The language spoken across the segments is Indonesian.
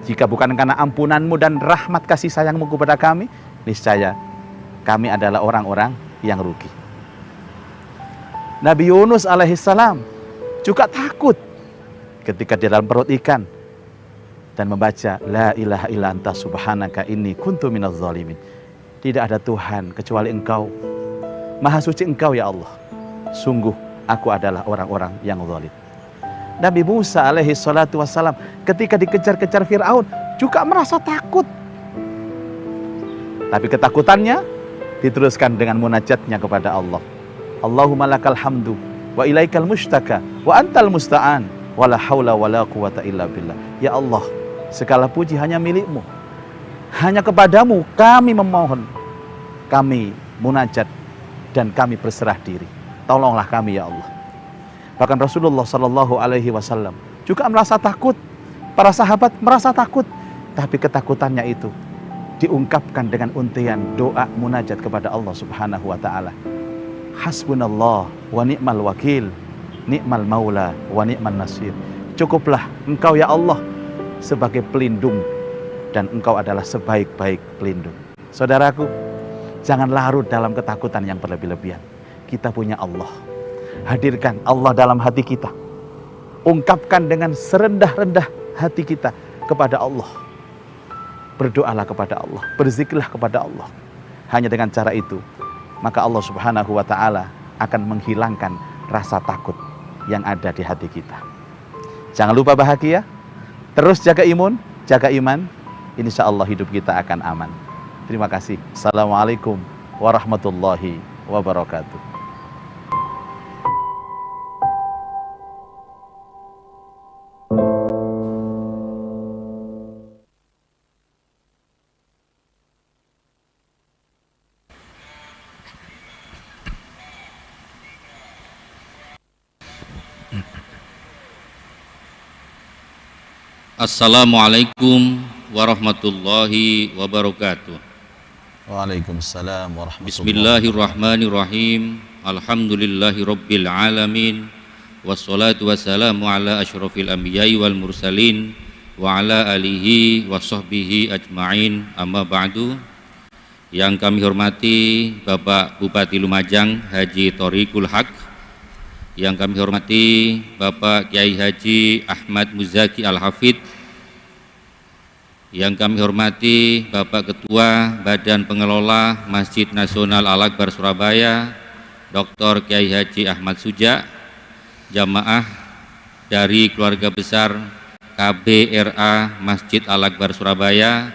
Jika bukan karena ampunanmu dan rahmat kasih sayangmu kepada kami, niscaya kami adalah orang-orang yang rugi. Nabi Yunus alaihissalam juga takut ketika di dalam perut ikan dan membaca la ilaha illa anta subhanaka inni kuntu minadz zalimin. Tidak ada Tuhan kecuali Engkau, Maha suci Engkau ya Allah, sungguh aku adalah orang-orang yang zalim. Nabi Musa alaihi salatu wassalam ketika dikejar-kejar Fir'aun juga merasa takut, tapi ketakutannya diteruskan dengan munajatnya kepada Allah. Allahumma lakal hamdu wa ilaikal mustaka wa antal musta'an wa la hawla wa la quwata illa billah. Ya Allah, segala puji hanya milikmu, hanya kepadamu kami memohon, kami munajat, dan kami berserah diri. Tolonglah kami ya Allah. Bahkan Rasulullah Shallallahu Alaihi Wasallam juga merasa takut, para sahabat merasa takut, tapi ketakutannya itu diungkapkan dengan untian doa munajat kepada Allah Subhanahu Wa Taala. Hasbunallah wa ni'mal wakil, ni'mal maula wa ni'man nasir. Cukuplah Engkau ya Allah sebagai pelindung, dan Engkau adalah sebaik-baik pelindung. Saudaraku, jangan larut dalam ketakutan yang berlebih-lebihan. Kita punya Allah. Hadirkan Allah dalam hati kita. Ungkapkan dengan serendah-rendah hati kita kepada Allah. Berdoalah kepada Allah, berzikirlah kepada Allah. Hanya dengan cara itu, maka Allah Subhanahu wa Ta'ala akan menghilangkan rasa takut yang ada di hati kita. Jangan lupa bahagia, terus jaga imun, jaga iman, insya Allah hidup kita akan aman. Terima kasih. Assalamualaikum warahmatullahi wabarakatuh. Assalamualaikum warahmatullahi wabarakatuh. Waalaikumsalam warahmatullahi wabarakatuh. Bismillahirrahmanirrahim. Alhamdulillahirabbil alamin. Wassalatu wassalamu ala asyrafil anbiya'i wal mursalin wa ala alihi wa sahbihi ajma'in. Amma ba'du. Yang kami hormati Bapak Bupati Lumajang Haji Thoriqul Haq, yang kami hormati Bapak Kiai Haji Ahmad Muzaki Al-Hafidh, yang kami hormati Bapak Ketua Badan Pengelola Masjid Nasional Al-Akbar Surabaya Dr. Kiai Haji Ahmad Suja, jamaah dari keluarga besar KBRA Masjid Al-Akbar Surabaya,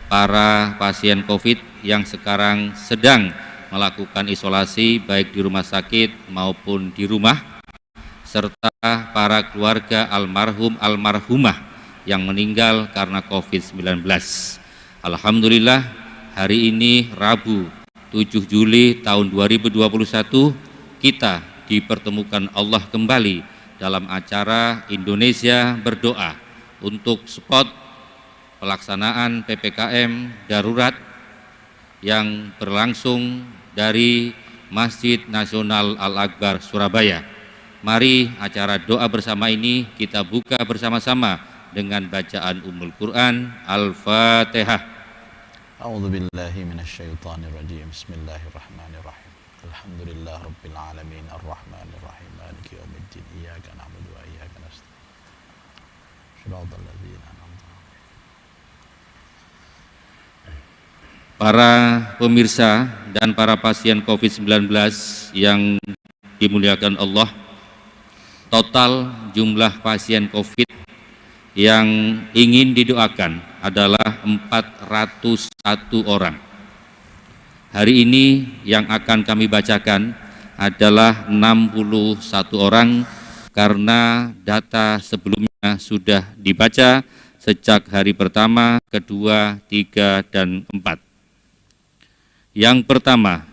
para pasien COVID yang sekarang sedang melakukan isolasi baik di rumah sakit maupun di rumah, serta para keluarga almarhum almarhumah yang meninggal karena COVID-19. Alhamdulillah, hari ini Rabu 7 Juli tahun 2021 kita dipertemukan Allah kembali dalam acara Indonesia Berdoa untuk spot pelaksanaan PPKM darurat yang berlangsung dari Masjid Nasional Al-Akbar Surabaya. Mari acara doa bersama ini kita buka bersama-sama dengan bacaan Ummul Quran Al-Fatihah. A'udzu billahi minasyaitonir rajim. Bismillahirrahmanirrahim. Alhamdulillah rabbil alamin arrahmanir rahim maliki yaumiddin iyyaka na'budu wa iyyaka nasta'in. Shiratal ladzina an'amta 'alaihim. Para pemirsa dan para pasien COVID-19 yang dimuliakan Allah, total jumlah pasien COVID yang ingin didoakan adalah 401 orang. Hari ini yang akan kami bacakan adalah 61 orang karena data sebelumnya sudah dibaca sejak hari pertama, kedua, tiga, dan 4. Yang pertama,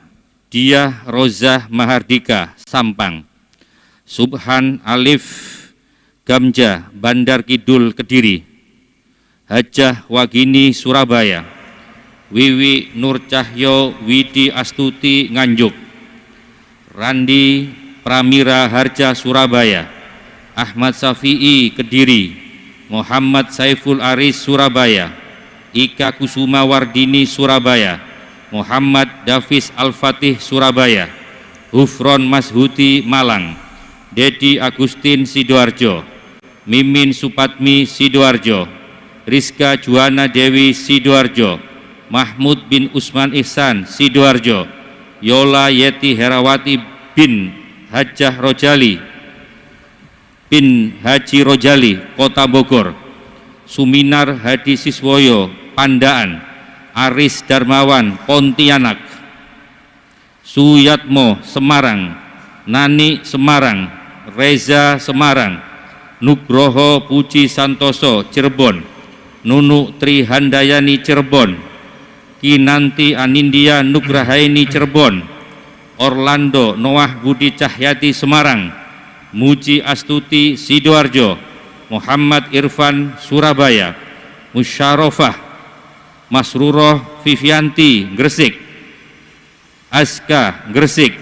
Diah Rozah Mahardika, Sampang. Subhan Alif Gamja, Bandar Kidul, Kediri. Hajah Wagini, Surabaya. Wiwi Nur Cahyo Widi Astuti, Nganjuk. Randi Pramira Harja, Surabaya. Ahmad Safi'i, Kediri. Muhammad Saiful Aris Surabaya, Ika Kusuma Wardini Surabaya, Muhammad Davis Al-Fatih Surabaya, Hufron Mashuti Malang, Dedi Agustin Sidoarjo, Mimin Supatmi Sidoarjo, Rizka Juwana Dewi Sidoarjo, Mahmud bin Usman Ihsan Sidoarjo, Yola Yeti Herawati bin Hajah Rojali bin Haji Rojali Kota Bogor, Suminar Hadi Siswoyo Pandaan, Aris Darmawan Pontianak, Suyatmo Semarang, Nani Semarang, Reza Semarang, Nugroho Puji Santoso Cirebon, Nunu Trihandayani Cirebon, Kinanti Anindya Nugrahaini Cirebon, Orlando Noah Budi Cahyati Semarang, Muji Astuti Sidoarjo, Muhammad Irfan Surabaya, Musyarofah Masruroh Vivianti Gresik, Aska Gresik,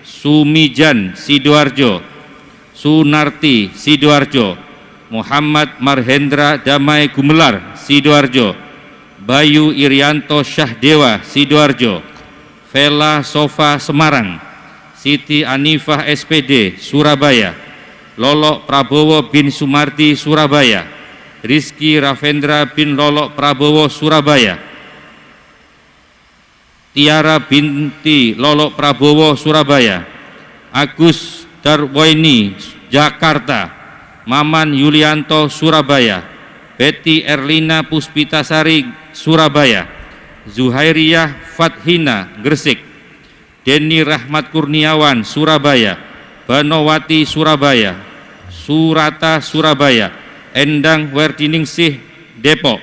Sumijan Sidoarjo, Sunarti Sidoarjo, Muhammad Marhendra Damai Gumelar Sidoarjo, Bayu Irianto Syahdewa Sidoarjo, Vela Sofa Semarang, Siti Anifah SPD Surabaya, Lolok Prabowo bin Sumardi Surabaya, Rizky Ravendra bin Lolok Prabowo Surabaya, Tiara binti Lolok Prabowo Surabaya, Agus Darwaini Jakarta, Maman Yulianto Surabaya, Betty Erlina Puspitasari Surabaya, Zuhairiyah Fathina Gresik, Denny Rahmat Kurniawan Surabaya, Banowati Surabaya, Surata Surabaya, Endang Werdiningsih Depok,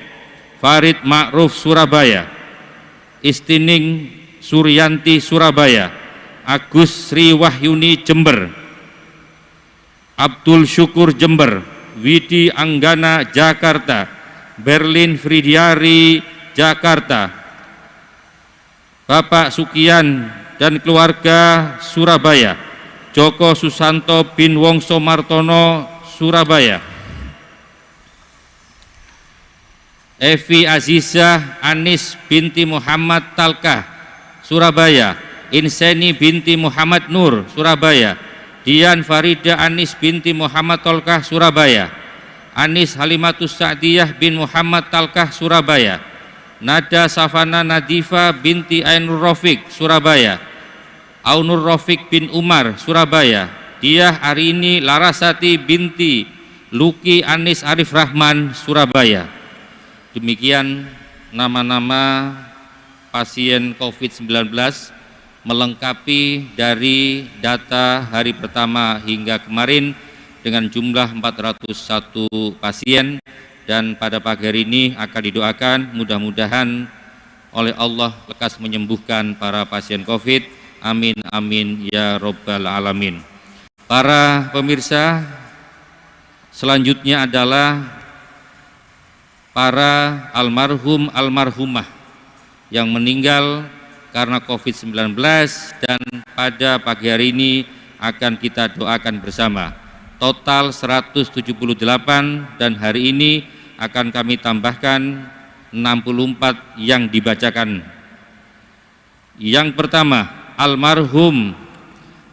Farid Ma'ruf Surabaya, Istining Suryanti Surabaya, Agus Sri Wahyuni Jember, Abdul Syukur Jember, Widi Anggana Jakarta, Berlin Fridiari Jakarta, Bapak Sukian dan keluarga Surabaya, Joko Susanto bin Wongso Martono Surabaya, Evi Azizah Anis binti Muhammad Talkah Surabaya, Inseni binti Muhammad Nur Surabaya, Dian Farida Anis binti Muhammad Talkah Surabaya, Anis Halimatus Sa'diyah bin Muhammad Talkah Surabaya, Nada Safana Nadifa binti Ainur Rafiq Surabaya, Aunur Rafiq bin Umar Surabaya, Diah Arini Larasati binti Luki Anis Arif Rahman Surabaya. Demikian nama-nama pasien COVID-19 melengkapi dari data hari pertama hingga kemarin dengan jumlah 401 pasien, dan pada pagi hari ini akan didoakan mudah-mudahan oleh Allah lekas menyembuhkan para pasien COVID. Amin amin ya robbal alamin. Para pemirsa, selanjutnya adalah para almarhum almarhumah yang meninggal karena COVID-19, dan pada pagi hari ini akan kita doakan bersama. Total 178, dan hari ini akan kami tambahkan 64 yang dibacakan. Yang pertama, almarhum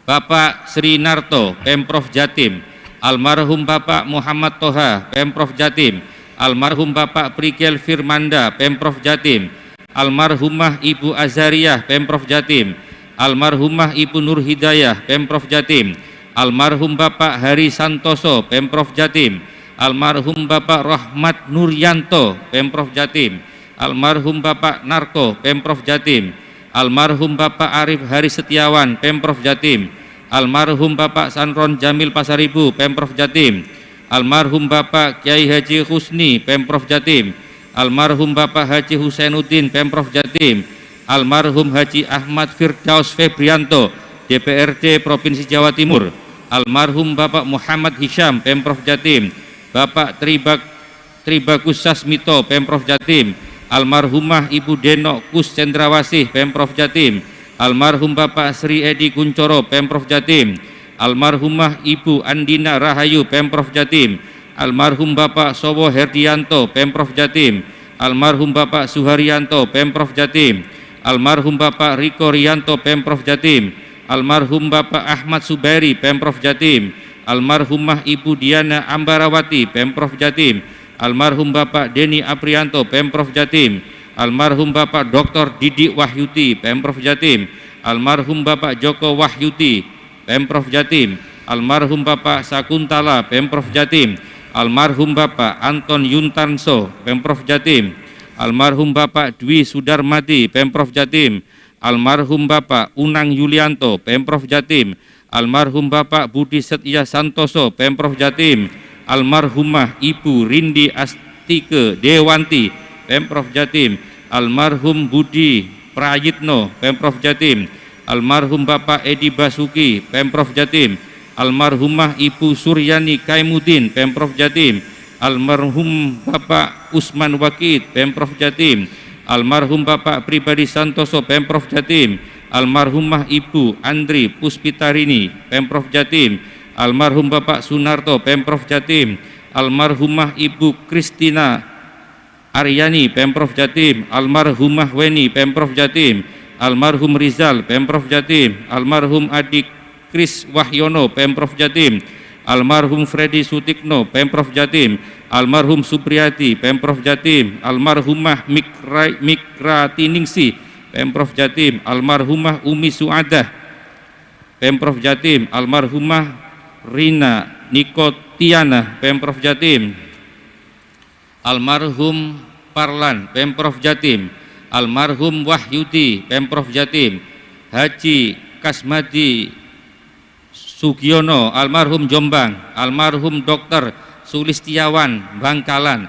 Bapak Sri Narto, Pemprov Jatim, almarhum Bapak Muhammad Toha, Pemprov Jatim, almarhum Bapak Prigel Firmanda, Pemprov Jatim, almarhumah Ibu Azariah, Pemprov Jatim, almarhumah Ibu Nur Hidayah, Pemprov Jatim, almarhum Bapak Hari Santoso, Pemprov Jatim, almarhum Bapak Rahmat Nuryanto, Pemprov Jatim, almarhum Bapak Narko, Pemprov Jatim, almarhum Bapak Arif Hari Setiawan, Pemprov Jatim, almarhum Bapak Sanron Jamil Pasaribu, Pemprov Jatim, almarhum Bapak Kiai Haji Husni, Pemprov Jatim, almarhum Bapak Haji Husainuddin, Pemprov Jatim, almarhum Haji Ahmad Firdaus Febrianto, DPRD Provinsi Jawa Timur, almarhum Bapak Muhammad Hisham, Pemprov Jatim, Bapak Tribagus Sasmito, Pemprov Jatim, almarhumah Ibu Denok Kus Cendrawasih, Pemprov Jatim, almarhum Bapak Sri Edi Kuncoro, Pemprov Jatim, almarhumah Ibu Andina Rahayu, Pemprov Jatim, almarhum Bapak Sowo Herdianto, Pemprov Jatim, almarhum Bapak Suharyanto, Pemprov Jatim, almarhum Bapak Riko Rianto, Pemprov Jatim, almarhum Bapak Ahmad Subairi, Pemprov Jatim, almarhumah Ibu Diana Ambarawati, Pemprov Jatim, almarhum Bapak Deni Aprianto, Pemprov Jatim, almarhum Bapak Dr. Didi Wahyuti, Pemprov Jatim, almarhum Bapak Joko Wahyuti, Pemprov Jatim, almarhum Bapak Sakuntala, Pemprov Jatim, almarhum Bapak Anton Yuntanso, Pemprov Jatim, almarhum Bapak Dwi Sudarmati, Pemprov Jatim, almarhum Bapak Unang Yulianto, Pemprov Jatim, almarhum Bapak Budi Setia Santoso, Pemprov Jatim, almarhumah Ibu Rindi Astike Dewanti, Pemprov Jatim, almarhum Budi Prayitno, Pemprov Jatim, almarhum Bapak Edi Basuki, Pemprov Jatim, almarhumah Ibu Suryani Kaimudin, Pemprov Jatim, almarhum Bapak Usman Wakid, Pemprov Jatim, almarhum Bapak Pribadi Santoso, Pemprov Jatim, almarhumah Ibu Andri Puspitarini, Pemprov Jatim, almarhum Bapak Sunarto, Pemprov Jatim, almarhumah Ibu Kristina Aryani, Pemprov Jatim, almarhumah Weni, Pemprov Jatim, almarhum Rizal, Pemprov Jatim, almarhum Adik Kris Wahyono, Pemprov Jatim, almarhum Freddy Sutikno, Pemprov Jatim, almarhum Supriyati, Pemprov Jatim, almarhumah Mikra Tiningsi, Pemprov Jatim, almarhumah Umi Suadah, Pemprov Jatim, almarhumah Rina Nikotiana, Pemprov Jatim, almarhum Parlan, Pemprov Jatim, almarhum Wahyudi, Pemprov Jatim, Haji Kasmadi Sugiono, almarhum Jombang, almarhum Dr. Sulistiawan, Bangkalan,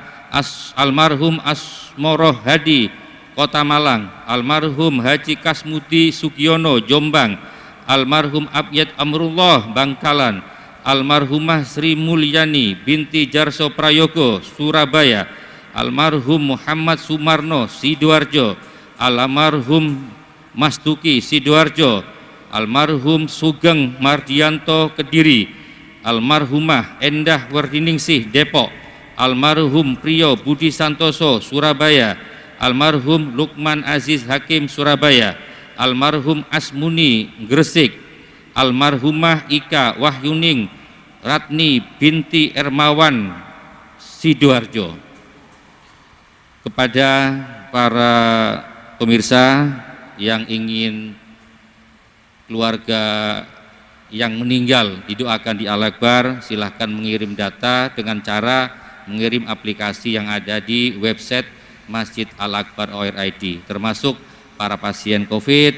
almarhum Asmoro Hadi, Kota Malang, almarhum Haji Kasmudi Sugiono, Jombang, almarhum Abyad Amrullah, Bangkalan, almarhumah Sri Mulyani binti Jarso Prayogo, Surabaya, almarhum Muhammad Sumarno, Sidoarjo, almarhum Mas Duki, Sidoarjo, almarhum Sugeng Mardianto, Kediri, almarhumah Endah Werdiningsih, Depok, almarhum Priyo Budi Santoso, Surabaya, almarhum Lukman Aziz Hakim, Surabaya, almarhum Asmuni, Gresik, almarhumah Ika Wahyuning Ratni binti Ermawan, Sidoarjo. Kepada para pemirsa yang ingin keluarga yang meninggal didoakan di Al-Akbar, silahkan mengirim data dengan cara mengirim aplikasi yang ada di website Masjid Al-Akbar ORID, termasuk para pasien COVID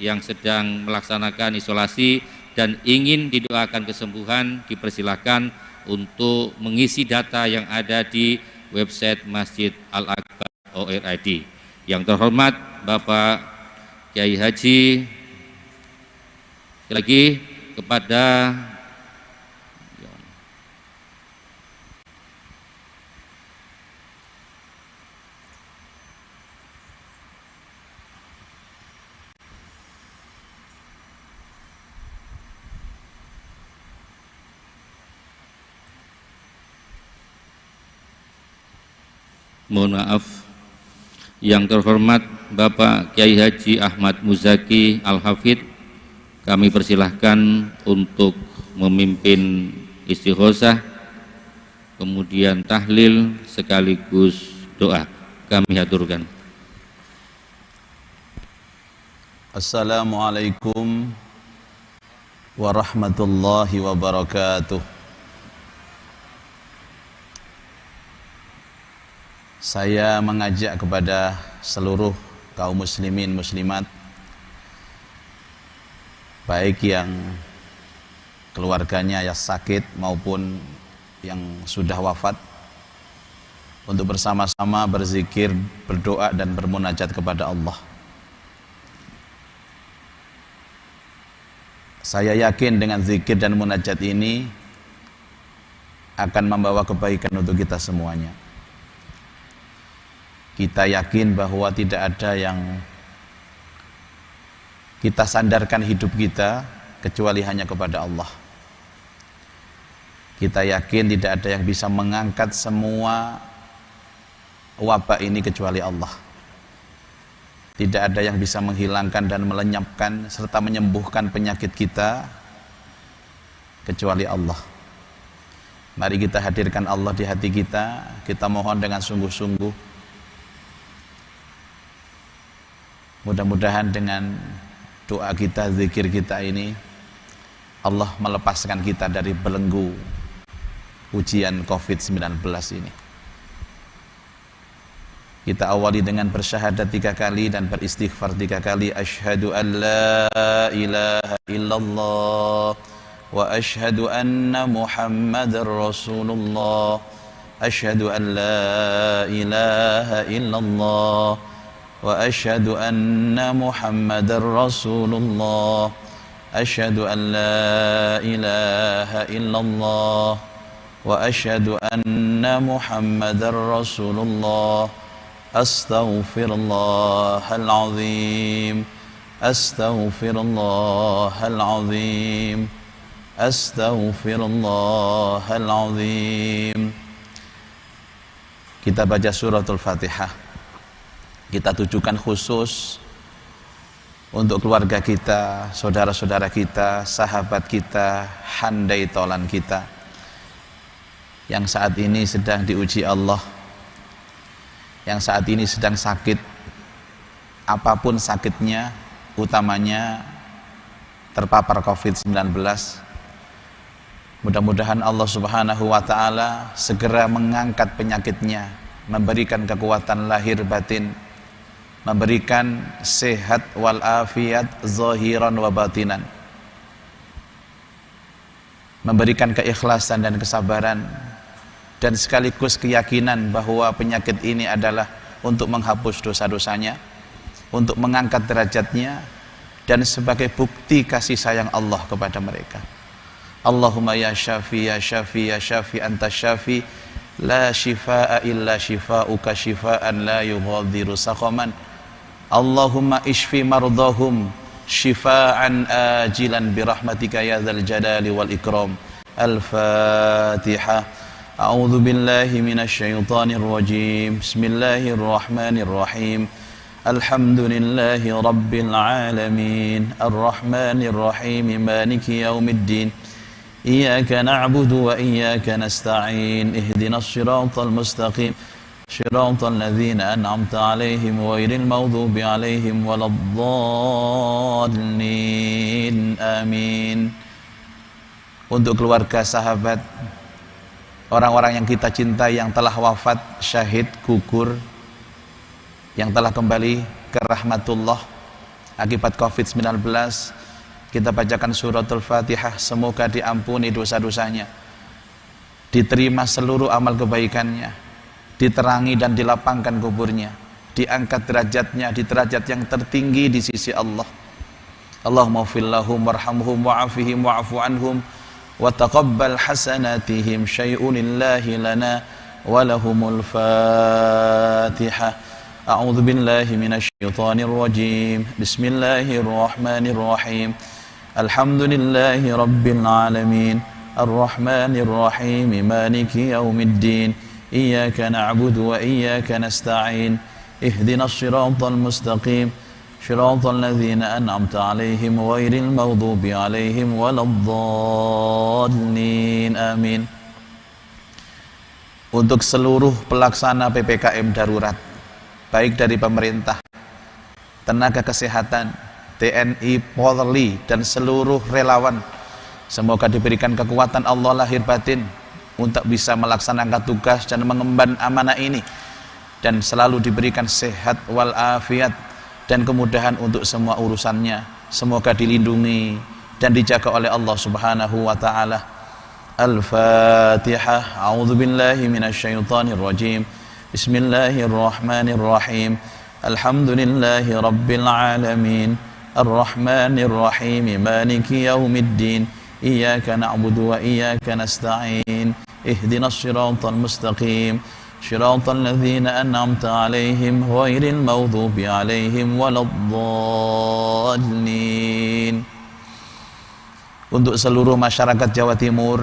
yang sedang melaksanakan isolasi dan ingin didoakan kesembuhan, dipersilahkan untuk mengisi data yang ada di website Masjid Al-Akbar ORID. Yang terhormat Bapak Kiai Haji, lagi kepada mohon maaf, yang terhormat Bapak Kiai Haji Ahmad Muzaki Al-Hafidh, kami persilahkan untuk memimpin istighosah, kemudian tahlil sekaligus doa. Kami haturkan. Assalamualaikum warahmatullahi wabarakatuh. Saya mengajak kepada seluruh kaum muslimin muslimat, baik yang keluarganya yang sakit maupun yang sudah wafat, untuk bersama-sama berzikir, berdoa dan bermunajat kepada Allah. Saya yakin dengan zikir dan munajat ini akan membawa kebaikan untuk kita semuanya. Kita yakin bahwa tidak ada yang kita sandarkan hidup kita kecuali hanya kepada Allah. Kita yakin tidak ada yang bisa mengangkat semua wabah ini kecuali Allah. Tidak ada yang bisa menghilangkan dan melenyapkan serta menyembuhkan penyakit kita kecuali Allah. Mari kita hadirkan Allah di hati kita. Kita mohon dengan sungguh-sungguh. Mudah-mudahan dengan doa kita, zikir kita ini, Allah melepaskan kita dari belenggu ujian COVID-19 ini. Kita awali dengan bersyahadat 3 kali dan beristighfar 3 kali. Asyhadu an la ilaha illallah wa asyhadu anna Muhammadar Rasulullah. Asyhadu an la ilaha illallah wa asyhadu anna Muhammadar Rasulullah. Asyhadu an la ilaha illallah wa asyhadu anna Muhammadar Rasulullah. Astaghfirullahal azim. Astaghfirullahal azim. Astaghfirullahal azim. Kita baca suratul Fatihah. Kita tujukan khusus untuk keluarga kita, saudara-saudara kita, sahabat kita, handai tolan kita yang saat ini sedang diuji Allah, yang saat ini sedang sakit, apapun sakitnya, utamanya terpapar COVID-19. Mudah-mudahan Allah Subhanahu wa ta'ala segera mengangkat penyakitnya, memberikan kekuatan lahir batin, memberikan sehat wal afiat zahiran wa batinan, memberikan keikhlasan dan kesabaran, dan sekaligus keyakinan bahwa penyakit ini adalah untuk menghapus dosa-dosanya, untuk mengangkat derajatnya, dan sebagai bukti kasih sayang Allah kepada mereka. Allahumma ya syafi ya syafi ya syafi anta syafi la shifaa illa shifauka shifaan la yughadiru saqaman. Allahumma ishfi mardahum shifaan ajilan birahmatika ya dzal jalali wal ikram. Al-Fatihah. A'udzu billahi minasy syaithanir rajim. Bismillahirrahmanirrahim. Alhamdulillahi rabbil alamin. Arrahmanir rahim. Maliki yaumiddin. Iyyaka na'budu wa iyyaka nasta'in. Ihdinas siratal mustaqim. Shiratal ladzina an'amta 'alaihim ghairil maghdubi 'alaihim waladdallin. Amin. Untuk keluarga, sahabat, orang-orang yang kita cintai yang telah wafat, syahid, gugur, yang telah kembali ke rahmatullah akibat COVID-19, kita bacakan suratul Fatihah. Semoga diampuni dosa-dosanya, diterima seluruh amal kebaikannya, diterangi dan dilapangkan kuburnya, diangkat derajatnya di derajat yang tertinggi di sisi Allah. Allahumma ighfir lahum warhamhum wa'afihim wa'fu anhum wa taqabbal hasanatihim syai'un lillahi lana wa lahumul Fatihah. A'udzu billahi minasy syaithanir rajim. Bismillahirrahmanirrahim. Alhamdulillahi rabbil alamin. Arrahmanir rahim. Maliki yaumiddin. Iyyaka na'budu wa iyyaka nasta'in. Ihdinas siratal mustaqim. Shiratal ladzina an'amta 'alaihim ghairil maghdubi 'alaihim waladdallin. Amin. Untuk seluruh pelaksana PPKM darurat, baik dari pemerintah, tenaga kesehatan, TNI, Polri, dan seluruh relawan, semoga diberikan kekuatan Allah lahir batin untuk bisa melaksanakan tugas dan mengemban amanah ini, dan selalu diberikan sehat wal afiat dan kemudahan untuk semua urusannya. Semoga dilindungi dan dijaga oleh Allah Subhanahu wa ta'ala. Al-Fatihah. A'udzu billahi minasy syaithanir rajim. Bismillahirrahmanirrahim. Alhamdulillahi rabbil alamin. Ar-Rahmanir Rahim. Maliki yaumiddin. Iyyaka na'budu wa iyyaka nasta'in. Ihdinas siratal mustaqim. Shiratal ladzina an'amta 'alaihim ghairil maghdubi 'alaihim waladdallin. Untuk seluruh masyarakat Jawa Timur,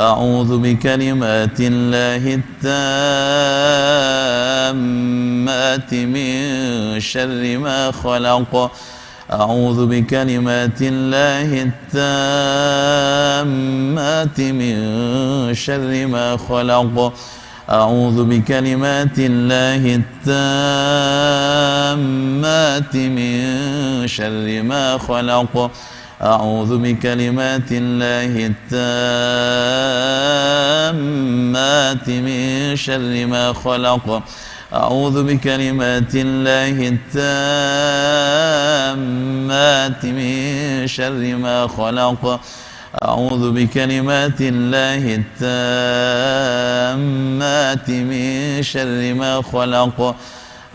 أعوذ بكلمات الله التامات من شر ما خلق أعوذ بكلمات الله التامات من شر ما خلق أعوذ بكلمات الله التامات من شر ما خلق أعوذ بكلمات الله التامات من شر ما خلق أعوذ بكلمات الله التامات من شر ما خلق أعوذ بكلمات الله التامات من شر ما خلق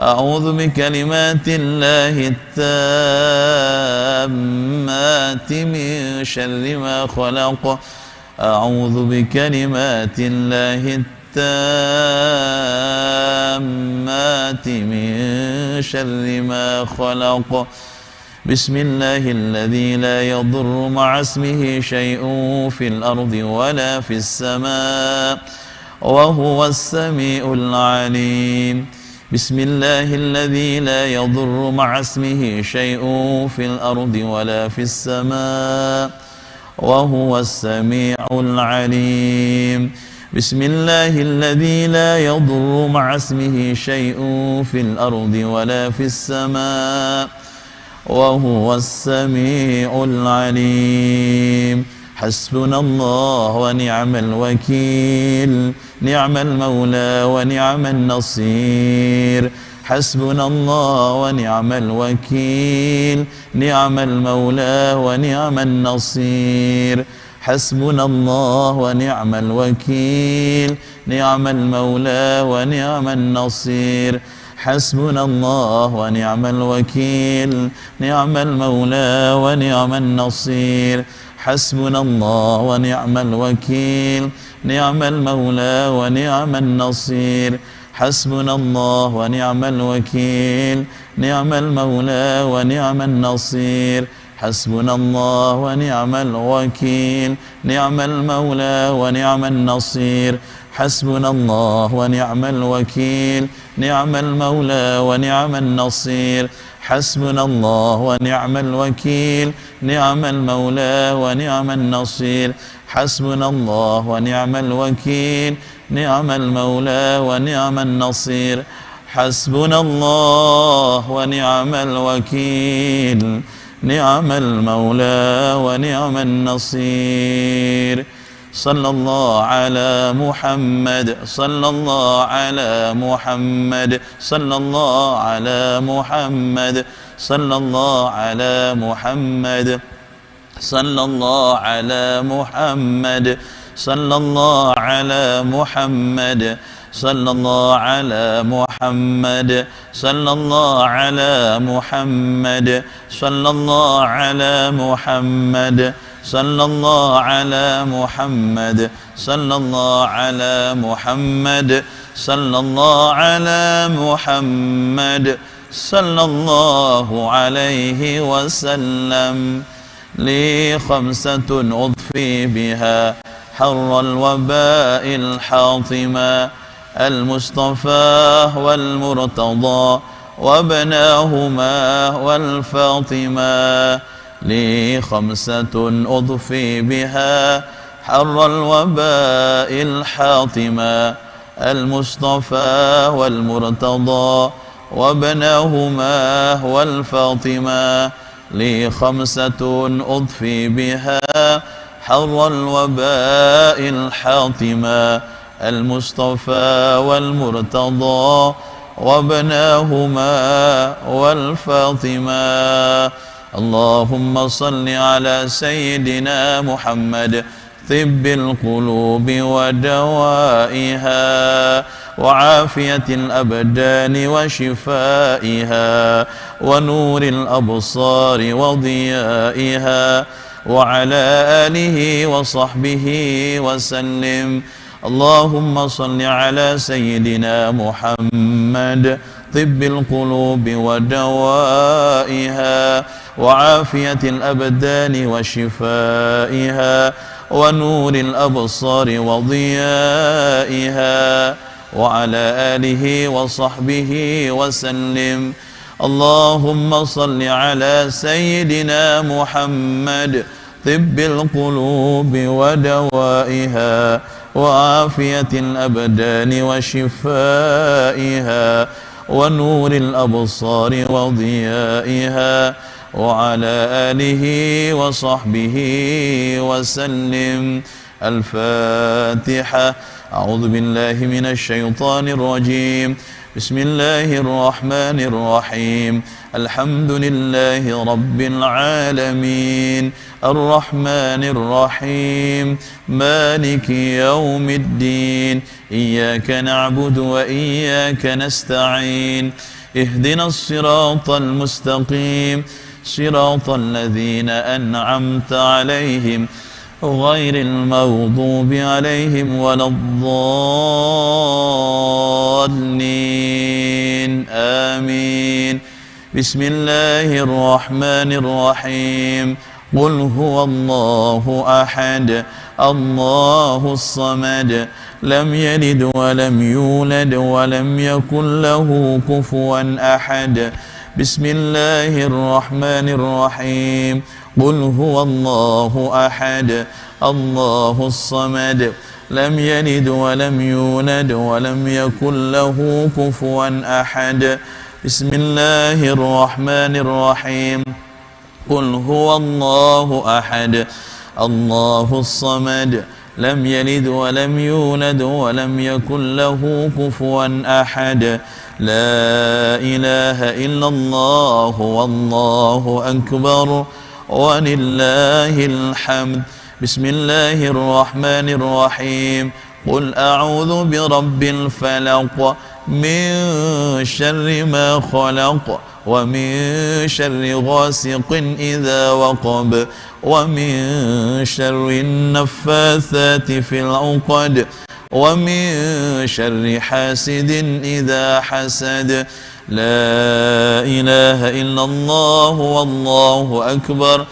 أعوذ بكلمات الله التامات من شر ما خلق أعوذ بكلمات الله التامات من شر ما خلق بسم الله الذي لا يضر مع اسمه شيء في الأرض ولا في السماء وهو السميع العليم بسم الله الذي لا يضر مع اسمه شيء في الأرض ولا في السماء وهو السميع العليم بسم الله الذي لا يضر مع اسمه شيء في الأرض ولا في السماء وهو السميع العليم حسبنا الله ونعم الوكيل نعم المولى ونعم النصير حسبنا الله ونعم الوكيل نعم المولى ونعم النصير حسبنا الله ونعم الوكيل نعم المولى ونعم النصير حسبنا الله ونعم الوكيل نعم المولى ونعم النصير حسبنا الله ونعم الوكيل نعم المولى ونعم النصير حسبنا الله ونعم الوكيل نعم المولى ونعم النصير حسبنا الله ونعم الوكيل نعم المولى ونعم النصير حسبنا الله ونعم الوكيل نعم المولى ونعم النصير حسبنا الله ونعم الوكيل نعم المولى ونعم النصير حسبنا الله ونعم الوكيل نعم المولى ونعم النصير حسبنا الله ونعم الوكيل نعم المولى ونعم النصير صلى الله على محمد صلى الله على محمد صلى الله على محمد صلى الله على محمد صلى الله على محمد صلى الله على محمد صلى الله على محمد صلى الله على محمد صلى الله على محمد صلى الله على محمد صلى الله على محمد صلى الله على محمد صلى الله عليه وسلم لي خمسة أضفي بها حر الوباء الحاطمة المصطفى والمرتضى وابناهما والفاطمة لي خمسة أضفي بها حر الوباء الحاطمة المصطفى والمرتضى وابناهما والفاطمة لي خمسة أضفي بها حر الوباء الحاطمة المصطفى والمرتضى وابناهما والفاطمة اللهم صل على سيدنا محمد طب القلوب ودوائها وعافية الأبدان وشفائها ونور الأبصار وضيائها وعلى آله وصحبه وسلم اللهم صل على سيدنا محمد طب القلوب ودوائها وعافية الأبدان وشفائها ونور الأبصار وضيائها وعلى آله وصحبه وسلم. اللهم صل على سيدنا محمد طب القلوب ودوائها وعافية الأبدان وشفائها ونور الأبصار وضيائها وعلى آله وصحبه وسلم. الفاتحة. أعوذ بالله من الشيطان الرجيم. بسم الله الرحمن الرحيم. الحمد لله رب العالمين الرحمن الرحيم مالك يوم الدين إياك نعبد وإياك نستعين اهدنا الصراط المستقيم صراط الذين أنعمت عليهم غير المغضوب عليهم ولا الضالين آمين. بسم الله الرحمن الرحيم. قل هو الله أحد الله الصمد لم يلد ولم يولد ولم يكن له كفوا أحد. بسم الله الرحمن الرحيم. قل هو الله أحد الله الصمد لم يلد ولم يولد ولم يكن له كفوا أحد. بسم الله الرحمن الرحيم. قل هو الله أحد الله الصمد لم يلد ولم يولد ولم يكن له كفوا أحد. لا إله إلا الله والله أكبر ولله الحمد. بسم الله الرحمن الرحيم. قل أعوذ برب الفلق من شر ما خلق ومن شر غاسق إذا وقب ومن شر النفاثات في العقد ومن شر حاسد إذا حسد. لا إله إلا الله والله أكبر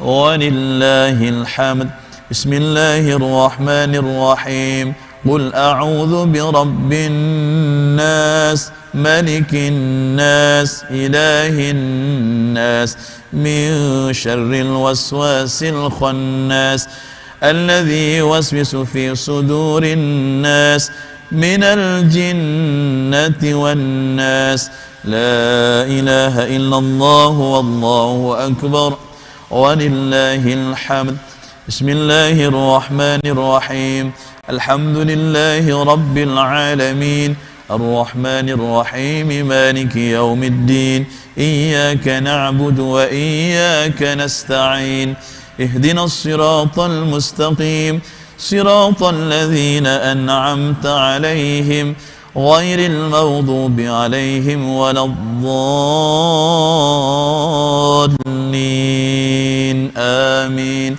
ولله الحمد. بسم الله الرحمن الرحيم. قل أعوذ برب الناس ملك الناس إله الناس من شر الوسواس الخناس الذي يوسوس في صدور الناس من الجنة والناس. لا إله إلا الله والله أكبر ولله الحمد. بسم الله الرحمن الرحيم. الحمد لله رب العالمين الرحمن الرحيم مالك يوم الدين إياك نعبد وإياك نستعين اهدنا الصراط المستقيم صراط الذين أنعمت عليهم غير المغضوب عليهم ولا الضالين آمين.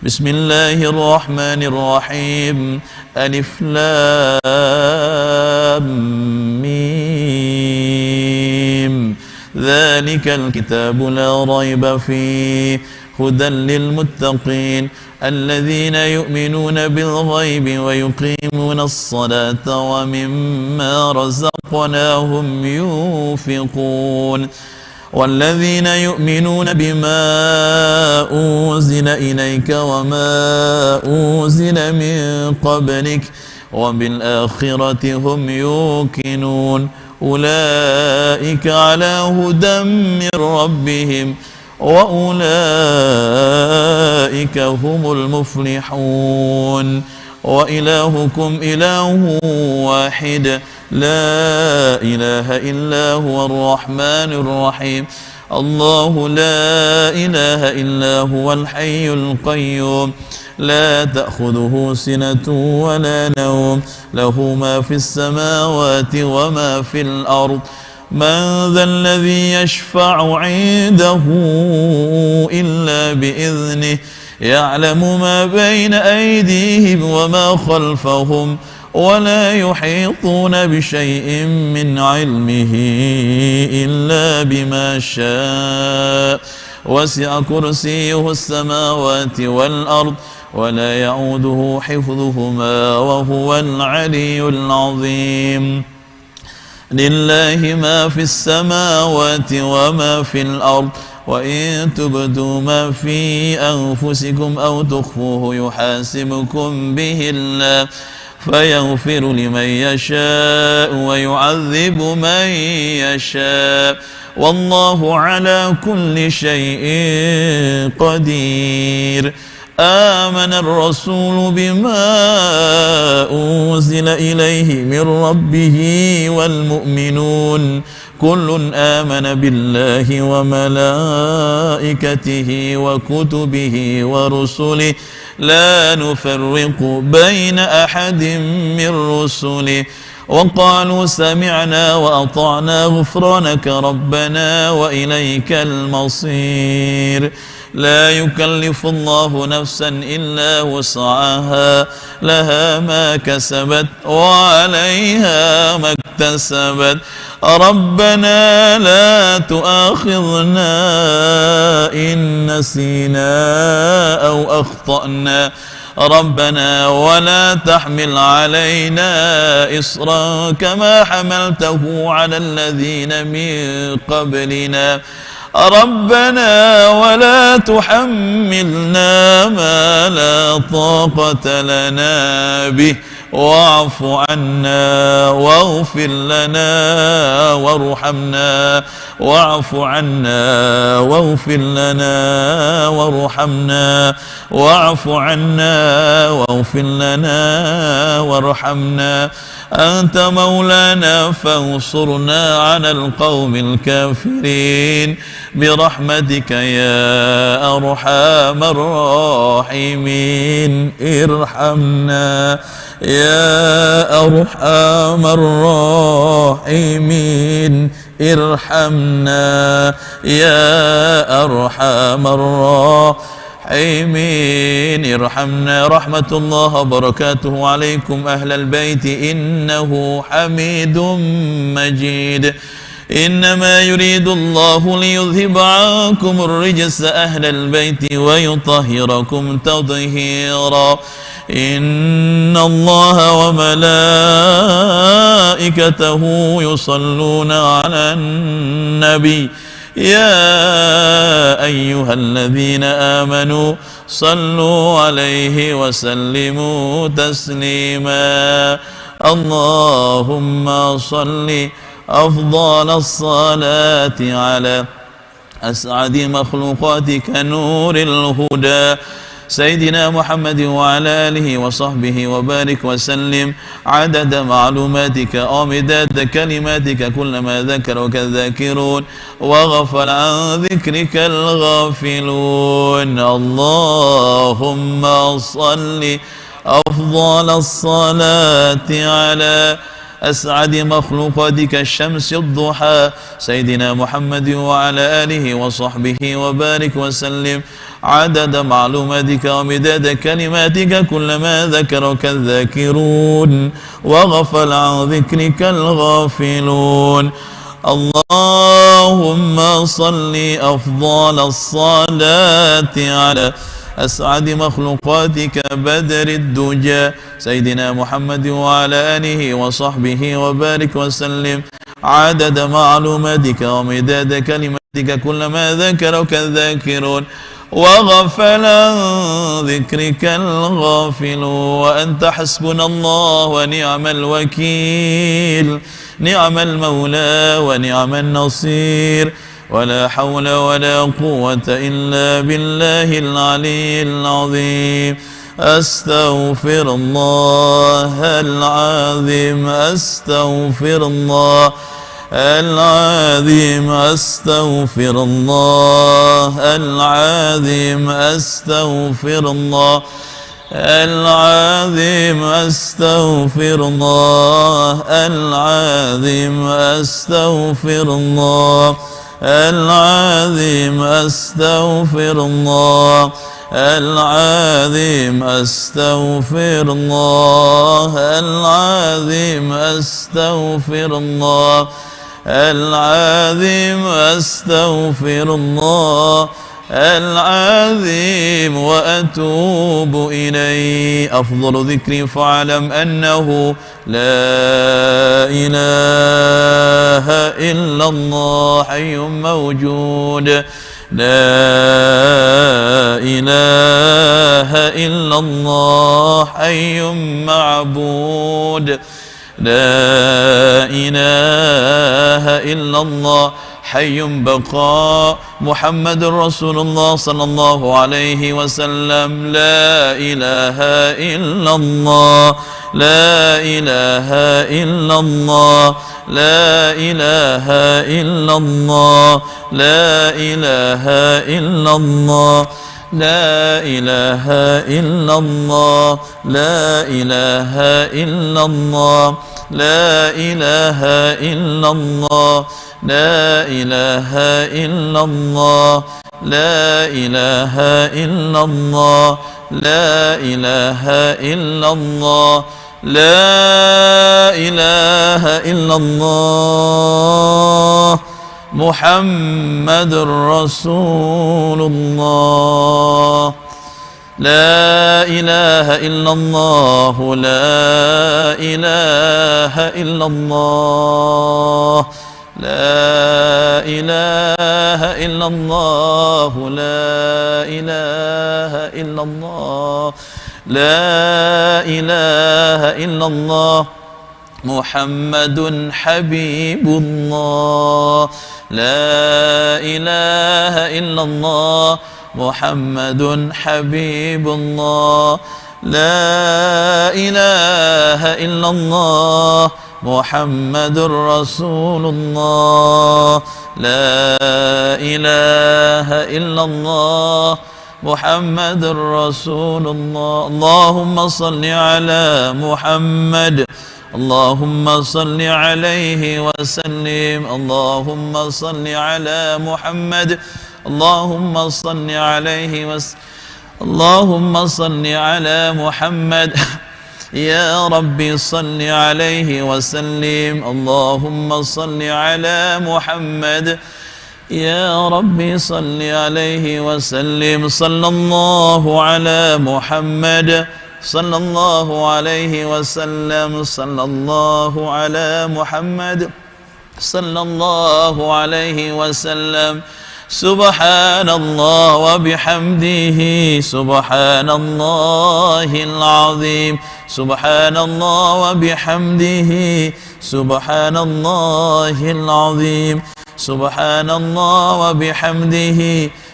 بسم الله الرحمن الرحيم. ألف لام ميم ذلك الكتاب لا ريب فيه هدى للمتقين الذين يؤمنون بالغيب ويقيمون الصلاة ومما رزقناهم ينفقون والذين يؤمنون بما أنزل إليك وما أنزل من قبلك وبالآخرة هم يوقنون أولئك على هدى من ربهم وأولئك هم المفلحون. وإلهكم إله واحد لا إله إلا هو الرحمن الرحيم. الله لا إله إلا هو الحي القيوم لا تأخذه سنة ولا نوم له ما في السماوات وما في الأرض. من ذا الذي يشفع عنده إلا بإذنه يعلم ما بين أيديهم وما خلفهم ولا يحيطون بشيء من علمه إلا بما شاء وسع كرسيه السماوات والأرض ولا يعوده حفظهما وهو العلي العظيم. لله ما في السماوات وما في الأرض وإن تبدوا ما في أنفسكم أو تخفوه يحاسبكم به الله فيغفر لمن يشاء ويعذب من يشاء والله على كل شيء قدير. آمن الرسول بما أنزل إليه من ربه والمؤمنون كل آمن بالله وملائكته وكتبه ورسله لا نفرق بين أحد من رسله وقالوا سمعنا وأطعنا غفرانك ربنا وإليك المصير. لا يكلف الله نفسا إلا وسعها لها ما كسبت وعليها ما اكتسبت ربنا لا تؤاخذنا إن نسينا أو أخطأنا ربنا ولا تحمل علينا إصرا كما حملته على الذين من قبلنا ربنا ولا تحملنا ما لا طاقة لنا به واعف عنا واغفر لنا وارحمنا واعف عنا واغفر لنا وارحمنا واعف عنا واغفر لنا وارحمنا أنت مولانا فانصرنا على القوم الكافرين برحمتك يا أرحم الراحمين. ارحمنا يا أرحم الراحمين ارحمنا يا أرحم الراحمين ارحمنا. رحمة الله وبركاته عليكم أهل البيت إنه حميد مجيد. إنما يريد الله ليذهب عنكم الرجس أهل البيت ويطهركم تطهيرا. إن الله وملائكته يصلون على النبي يا أيها الذين آمنوا صلوا عليه وسلموا تسليما. اللهم صل أفضل الصلاة على أسعد مخلوقاتك نور الهدى سيدنا محمد وعلى آله وصحبه وبارك وسلم عدد معلوماتك ومداد كلماتك كلما ذكرك الذاكرون وغفل عن ذكرك الغافلون. اللهم صل أفضل الصلاة على أسعد مخلوقاتك الشمس الضحى سيدنا محمد وعلى آله وصحبه وبارك وسلم عدد معلوماتك ومداد كلماتك كلما ذكرك الذاكرون وغفل عن ذكرك الغافلون. اللهم صل أفضل الصلاة على أسعد مخلوقاتك بدر الدجى سيدنا محمد وعلى آله وصحبه وبارك وسلم عدد معلوماتك ومداد كلماتك كلما ذكرك الذاكرون وغفل عن ذكرك الغافلون. وأنت حسبنا الله ونعم الوكيل نعم المولى ونعم النصير ولا حول ولا قوة إلا بالله العلي العظيم. أستغفر الله العظيم أستغفر الله العظيم أستغفر الله العظيم أستغفر الله العظيم أستغفر الله العظيم أستغفر الله العظيم أستغفر الله العظيم أستغفر الله العظيم أستغفر الله العظيم أستغفر الله العظيم وأتوب إليه. أفضل ذكر فاعلم أنه لا إله إلا الله حي موجود، لا إله إلا الله حي معبود، لا إله إلا الله حي بقاء. محمد رسول الله صلى الله عليه وسلم. لا إله إلا الله، لا إله إلا الله، لا إله إلا الله، لا إله إلا الله، لا إله إلا الله، لا إله إلا الله، لا إله إلا الله، لا إله إلا الله، لا إله إلا الله، لا إله إلا الله، لا إله إلا الله محمد رسول الله. لا إله إلا الله، لا إله إلا الله، لا إله إلا الله، لا إله إلا الله، لا إله إلا الله محمد حبيب الله. لا إله إلا الله محمد حبيب الله. لا إله إلا الله محمد رسول الله. لا إله إلا الله محمد رسول الله. اللهم صل على محمد، اللهم صل عليه وسلم. اللهم صل على محمد، اللهم صل عليه وسلم. اللهم صل على محمد يا ربي صل عليه وسلم. اللهم صل على محمد يا ربي صل عليه وسلم. صلى الله على محمد، صلى الله عليه وسلم. صلى الله على محمد، صلى الله عليه وسلم. سبحان الله وبحمده، سبحان الله العظيم. سبحان الله وبحمده، سبحان الله العظيم. سبحان الله وبحمده،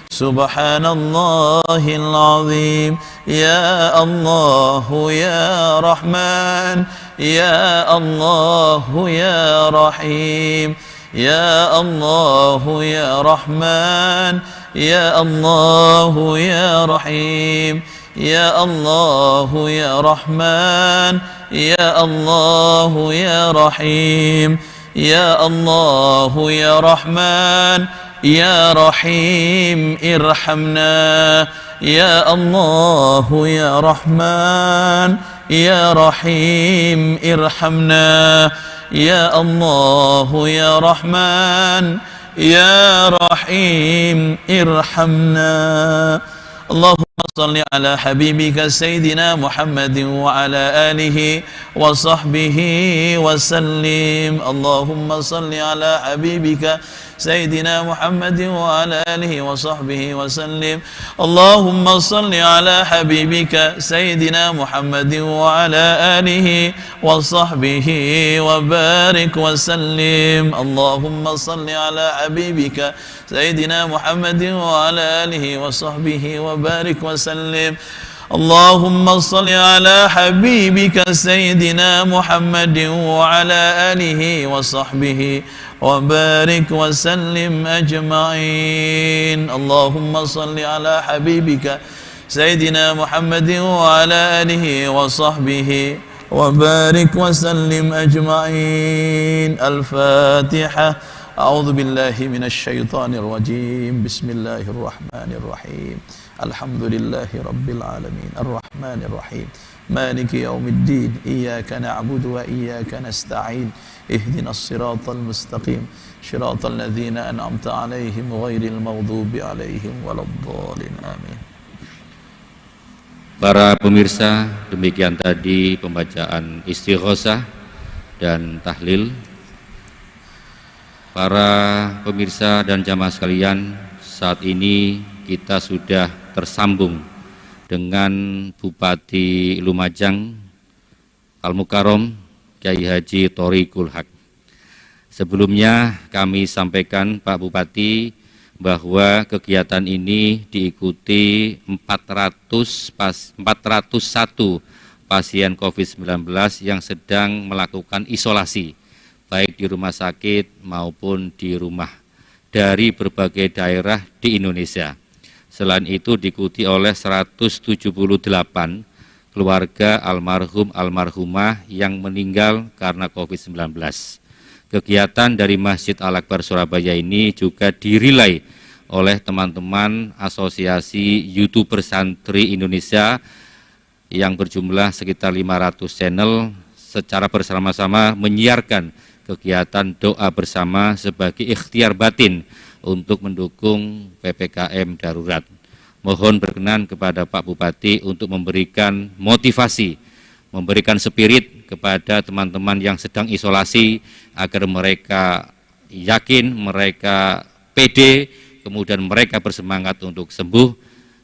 سبحان الله العظيم. يا الله يا رحمن، يا الله يا رحيم، يا الله يا رحمن، يا الله يا رحيم، يا الله يا رحمن، يا الله يا رحيم، يا الله يا رحمن يا رحيم ارحمنا. يا الله يا رحمن يا رحيم ارحمنا. يا الله يا رحمن يا رحيم ارحمنا. اللهم صل على حبيبك سيدنا محمد وعلى آله وصحبه وسلم. اللهم صل على حبيبك سيدنا محمد وعلى آله وصحبه وسلم. اللهم صل على حبيبك سيدنا محمد وعلى آله وصحبه وبارك وسلم. اللهم صل على حبيبك سيدنا محمد وعلى آله وصحبه وبارك وسلم. اللهم صل على حبيبك سيدنا محمد وعلى آله وصحبه وبارك وسلم أجمعين. اللهم صل على حبيبك سيدنا محمد وعلى آله وصحبه وبارك وسلم أجمعين. الفاتحة. أعوذ بالله من الشيطان الرجيم. بسم الله الرحمن الرحيم. الحمد لله رب العالمين الرحمن الرحيم مالك يوم الدين. إياك نعبد وإياك نستعين. اهدنا الصراط المستقيم صراط الذين أنعمت عليهم غير المغضوب عليهم ولا الضالين آمين. Para pemirsa, demikian tadi pembacaan istighosah dan tahlil. Para pemirsa dan jamaah sekalian, saat ini kita sudah tersambung dengan Bupati Lumajang Al-Mukarram Kyai Haji Thoriqul Haq. Sebelumnya kami sampaikan Pak Bupati bahwa kegiatan ini diikuti 401 pasien COVID-19 yang sedang melakukan isolasi, baik di rumah sakit maupun di rumah, dari berbagai daerah di Indonesia. Selain itu diikuti oleh 178 keluarga almarhum almarhumah yang meninggal karena COVID-19. Kegiatan dari Masjid Al-Akbar Surabaya ini juga dirilai oleh teman-teman Asosiasi YouTuber Santri Indonesia yang berjumlah sekitar 500 channel secara bersama-sama menyiarkan kegiatan doa bersama sebagai ikhtiar batin untuk mendukung PPKM darurat. Mohon berkenan kepada Pak Bupati untuk memberikan motivasi, memberikan spirit kepada teman-teman yang sedang isolasi agar mereka yakin, mereka pede, kemudian mereka bersemangat untuk sembuh.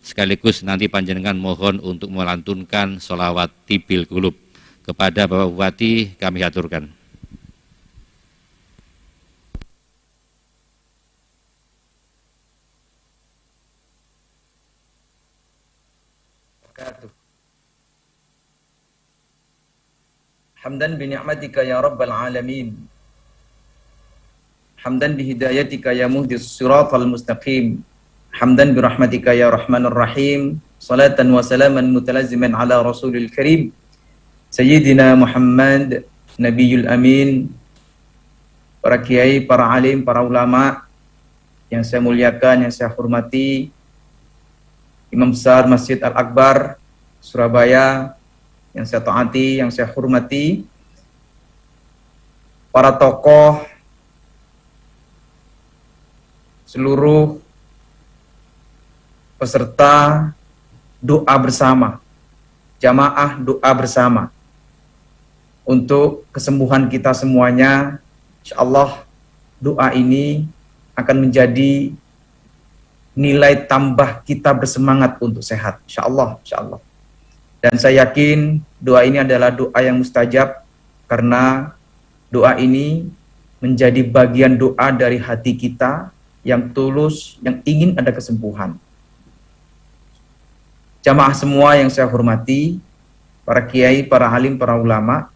Sekaligus nanti panjenengan mohon untuk melantunkan sholawat tibil qulub. Kepada Bapak Bupati kami aturkan. Hamdan bi ni'matika ya rabbal alamin. Hamdan bi hidayatika ya muhdis siratal mustaqim. Hamdan bi rahmatika ya rahmanur rahim. Salatan wa salaman mutalaziman ala rasulil karim. Sayyidina Muhammad Nabiyul Amin. Para kiai, para alim, para ulama yang saya muliakan, yang saya hormati, Imam Besar Masjid Al-Akbar Surabaya yang saya taati, yang saya hormati, para tokoh, seluruh peserta doa bersama, jamaah doa bersama untuk kesembuhan kita semuanya. Insyaallah doa ini akan menjadi nilai tambah kita bersemangat untuk sehat. Insyaallah, insyaallah. Dan saya yakin doa ini adalah doa yang mustajab karena doa ini menjadi bagian doa dari hati kita yang tulus, yang ingin ada kesembuhan. Jamaah semua yang saya hormati, para kiai, para alim, para ulama,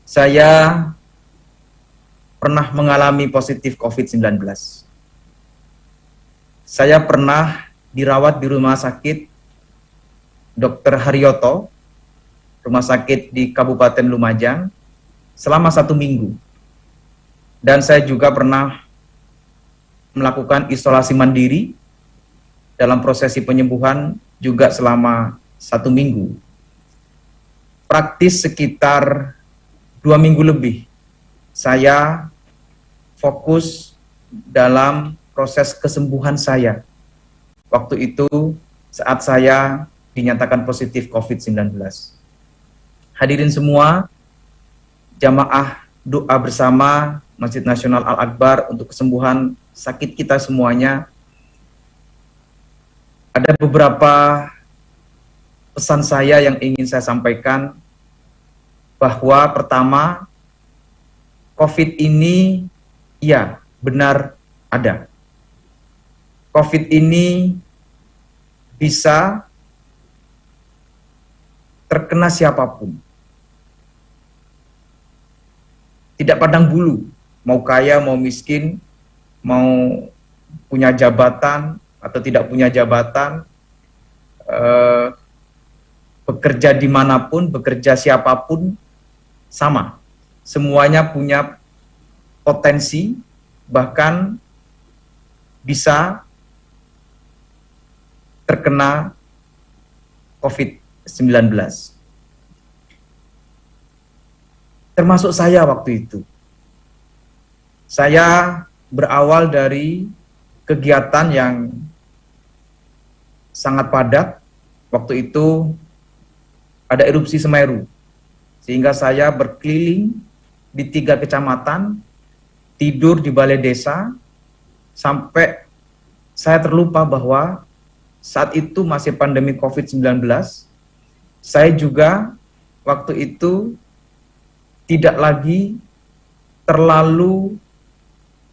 saya pernah mengalami positif COVID-19. Saya pernah dirawat di rumah sakit Dr. Haryoto, rumah sakit di Kabupaten Lumajang, selama 1 minggu. Dan saya juga pernah melakukan isolasi mandiri dalam prosesi penyembuhan juga selama 1 minggu. Praktis sekitar 2 minggu lebih, saya fokus dalam proses kesembuhan saya. Waktu itu saat saya dinyatakan positif COVID-19. Hadirin semua, jamaah doa bersama Masjid Nasional Al-Akbar untuk kesembuhan sakit kita semuanya. Ada beberapa pesan saya yang ingin saya sampaikan, bahwa pertama, COVID ini ya benar ada. COVID ini bisa terkena siapapun. Tidak pandang bulu, mau kaya, mau miskin, mau punya jabatan atau tidak punya jabatan, bekerja dimanapun, bekerja siapapun, sama. Semuanya punya potensi, bahkan bisa terkena COVID-19. Termasuk saya waktu itu. Saya berawal dari kegiatan yang sangat padat. Waktu itu ada erupsi Semeru, sehingga saya berkeliling di 3 kecamatan, tidur di balai desa, sampai saya terlupa bahwa saat itu masih pandemi COVID-19. Saya juga waktu itu tidak lagi terlalu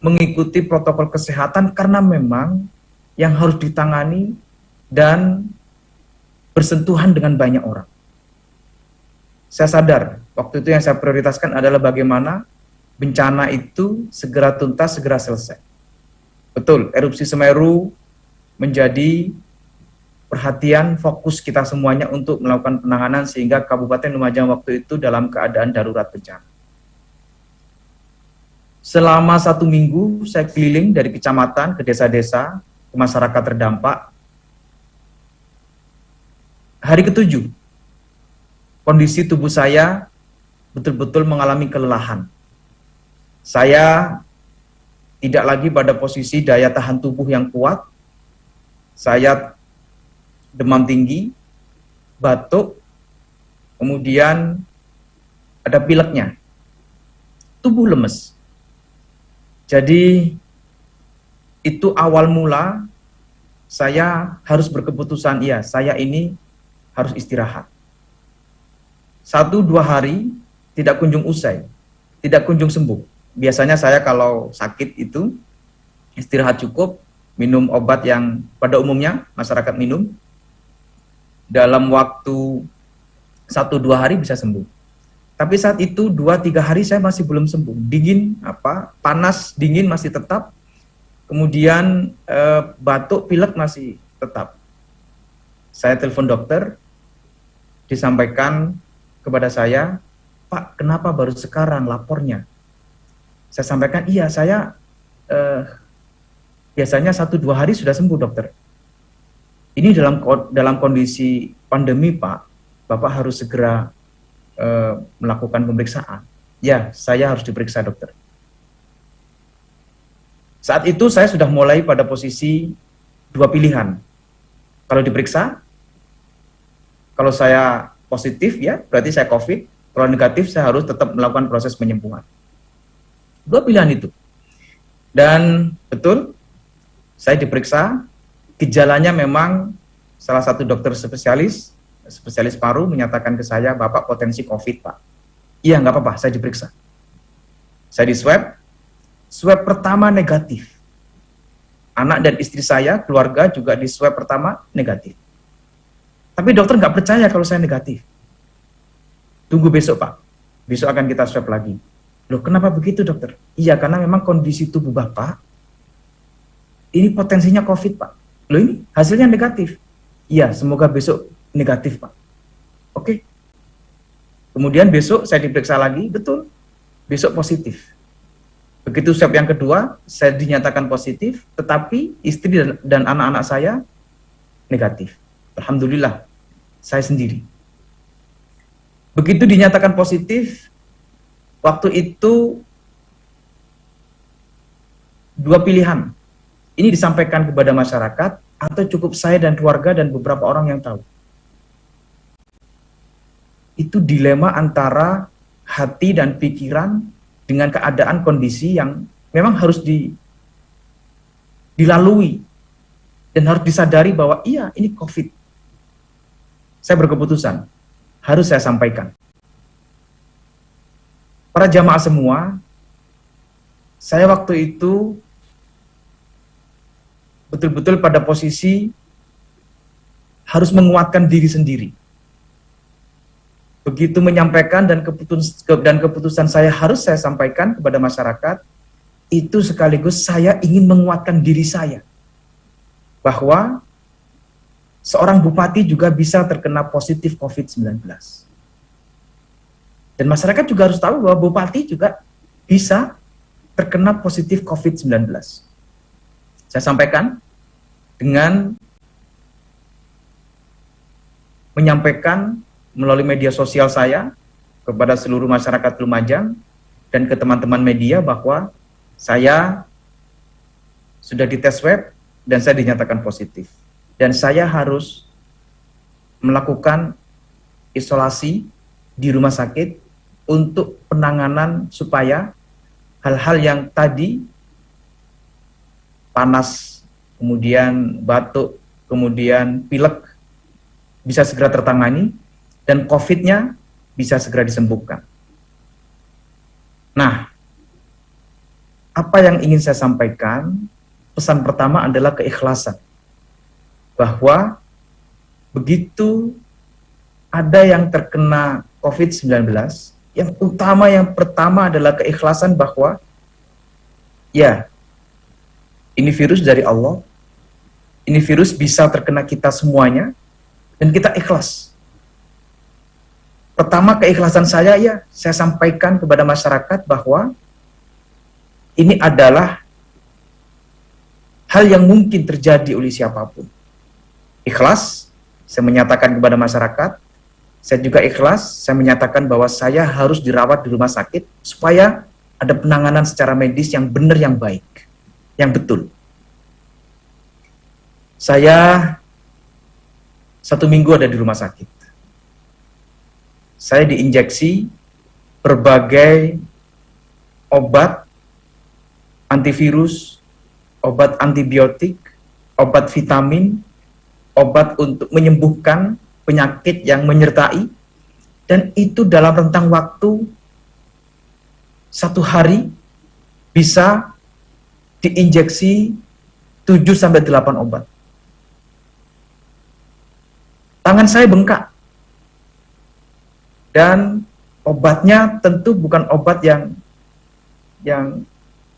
mengikuti protokol kesehatan karena memang yang harus ditangani dan bersentuhan dengan banyak orang. Saya sadar waktu itu yang saya prioritaskan adalah bagaimana bencana itu segera tuntas, segera selesai. Betul, erupsi Semeru menjadi perhatian fokus kita semuanya untuk melakukan penanganan sehingga Kabupaten Lumajang waktu itu dalam keadaan darurat bencana. Selama 1 minggu saya keliling dari kecamatan ke desa-desa, ke masyarakat terdampak. Hari ke-7, kondisi tubuh saya betul-betul mengalami kelelahan. Saya tidak lagi pada posisi daya tahan tubuh yang kuat. Saya demam tinggi, batuk, kemudian ada pileknya. Tubuh lemes. Jadi itu awal mula saya harus berkeputusan, iya, saya ini harus istirahat. 1-2 hari tidak kunjung usai, tidak kunjung sembuh. Biasanya saya kalau sakit itu istirahat cukup, minum obat yang pada umumnya masyarakat minum, dalam waktu 1-2 hari bisa sembuh. Tapi saat itu 2-3 hari saya masih belum sembuh. Dingin, panas, dingin masih tetap. Kemudian batuk, pilek masih tetap. Saya telepon dokter, disampaikan kepada saya, Pak, kenapa baru sekarang lapornya? Saya sampaikan, iya, saya biasanya 1-2 hari sudah sembuh, dokter. Ini dalam kondisi pandemi, Pak, Bapak harus segera melakukan pemeriksaan. Ya, saya harus diperiksa, dokter. Saat itu saya sudah mulai pada posisi 2 pilihan. Kalau diperiksa, kalau saya positif, ya berarti saya COVID. Kalau negatif, saya harus tetap melakukan proses penyembuhan. 2 pilihan itu. Dan betul, saya diperiksa, gejalanya memang salah satu dokter spesialis paru menyatakan ke saya, Bapak potensi COVID, Pak. Iya, nggak apa-apa, saya diperiksa. Saya di swab pertama negatif. Anak dan istri saya, keluarga juga di swab pertama negatif. Tapi dokter nggak percaya kalau saya negatif. Tunggu besok, Pak. Besok akan kita swab lagi. Loh, kenapa begitu, dokter? Iya, karena memang kondisi tubuh Bapak ini potensinya COVID, Pak. Loh, ini hasilnya negatif. Iya, semoga besok negatif, Pak. Oke. Kemudian besok saya diperiksa lagi, betul. Besok positif. Begitu swab yang kedua, saya dinyatakan positif, tetapi istri dan anak-anak saya negatif. Alhamdulillah, saya sendiri. Begitu dinyatakan positif, waktu itu 2 pilihan. Ini disampaikan kepada masyarakat, atau cukup saya dan keluarga dan beberapa orang yang tahu. Itu dilema antara hati dan pikiran dengan keadaan kondisi yang memang harus dilalui dan harus disadari bahwa iya, ini COVID. Saya berkeputusan, harus saya sampaikan. Para jamaah semua, saya waktu itu betul-betul pada posisi harus menguatkan diri sendiri. Begitu menyampaikan dan keputusan saya harus saya sampaikan kepada masyarakat, itu sekaligus saya ingin menguatkan diri saya. Bahwa seorang bupati juga bisa terkena positif COVID-19. Dan masyarakat juga harus tahu bahwa bupati juga bisa terkena positif COVID-19. Saya sampaikan dengan menyampaikan melalui media sosial saya kepada seluruh masyarakat Lumajang dan ke teman-teman media bahwa saya sudah dites swab dan saya dinyatakan positif. Dan saya harus melakukan isolasi di rumah sakit untuk penanganan supaya hal-hal yang tadi panas, kemudian batuk, kemudian pilek bisa segera tertangani dan COVID-nya bisa segera disembuhkan. Nah, apa yang ingin saya sampaikan, pesan pertama adalah keikhlasan. Bahwa begitu ada yang terkena COVID-19, yang utama, yang pertama adalah keikhlasan bahwa ya, ini virus dari Allah, ini virus bisa terkena kita semuanya, dan kita ikhlas. Pertama, keikhlasan saya, ya, saya sampaikan kepada masyarakat bahwa ini adalah hal yang mungkin terjadi oleh siapapun. Ikhlas, saya menyatakan kepada masyarakat. Saya juga ikhlas, saya menyatakan bahwa saya harus dirawat di rumah sakit supaya ada penanganan secara medis yang benar, yang baik, yang betul. Saya 1 minggu ada di rumah sakit. Saya diinjeksi berbagai obat antivirus, obat antibiotik, obat vitamin, obat untuk menyembuhkan penyakit yang menyertai, dan itu dalam rentang waktu 1 hari bisa diinjeksi 7-8 obat. Tangan saya bengkak. Dan obatnya tentu bukan obat yang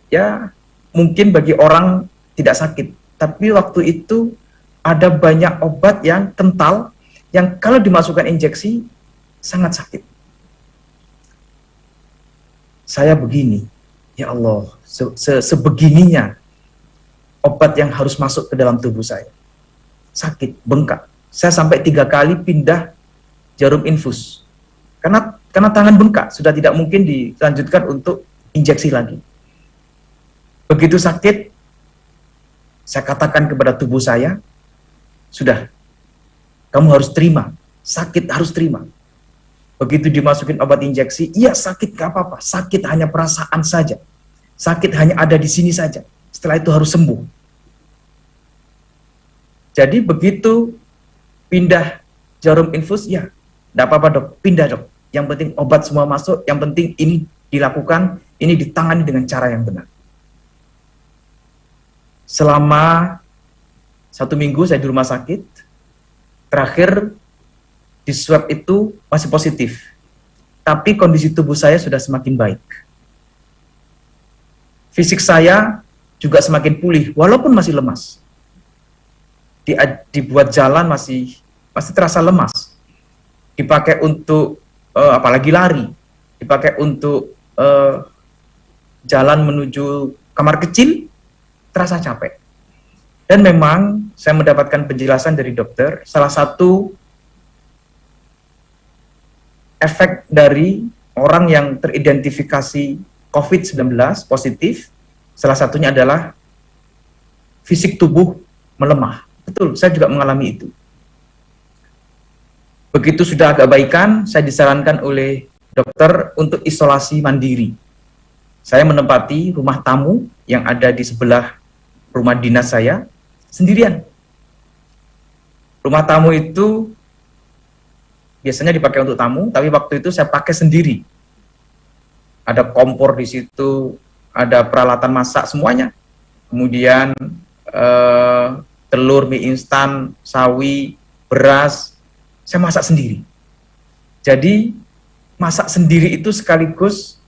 ya mungkin bagi orang tidak sakit. Tapi waktu itu ada banyak obat yang kental, yang kalau dimasukkan injeksi sangat sakit. Saya begini, ya Allah, sebegininya obat yang harus masuk ke dalam tubuh saya. Sakit, bengkak. Saya sampai 3 kali pindah jarum infus. Karena tangan bengkak, sudah tidak mungkin dilanjutkan untuk injeksi lagi. Begitu sakit, saya katakan kepada tubuh saya, sudah, kamu harus terima, sakit harus terima. Begitu dimasukin obat injeksi, iya sakit gak apa-apa, sakit hanya perasaan saja, sakit hanya ada di sini saja, setelah itu harus sembuh. Jadi begitu pindah jarum infus, ya gak apa-apa dok, pindah dok, yang penting obat semua masuk, yang penting ini dilakukan, ini ditangani dengan cara yang benar. Selama 1 minggu saya di rumah sakit, terakhir di swab itu masih positif, tapi kondisi tubuh saya sudah semakin baik. Fisik saya juga semakin pulih, walaupun masih lemas. Dibuat jalan masih terasa lemas. Dipakai untuk apalagi lari, dipakai untuk jalan menuju kamar kecil, terasa capek. Dan memang saya mendapatkan penjelasan dari dokter, salah satu efek dari orang yang teridentifikasi COVID-19 positif, salah satunya adalah fisik tubuh melemah. Betul, saya juga mengalami itu. Begitu sudah agak baikan, saya disarankan oleh dokter untuk isolasi mandiri. Saya menempati rumah tamu yang ada di sebelah rumah dinas saya, sendirian. Rumah tamu itu biasanya dipakai untuk tamu, tapi waktu itu saya pakai sendiri. Ada kompor di situ, ada peralatan masak semuanya. Kemudian telur, mie instan, sawi, beras, saya masak sendiri. Jadi masak sendiri itu sekaligus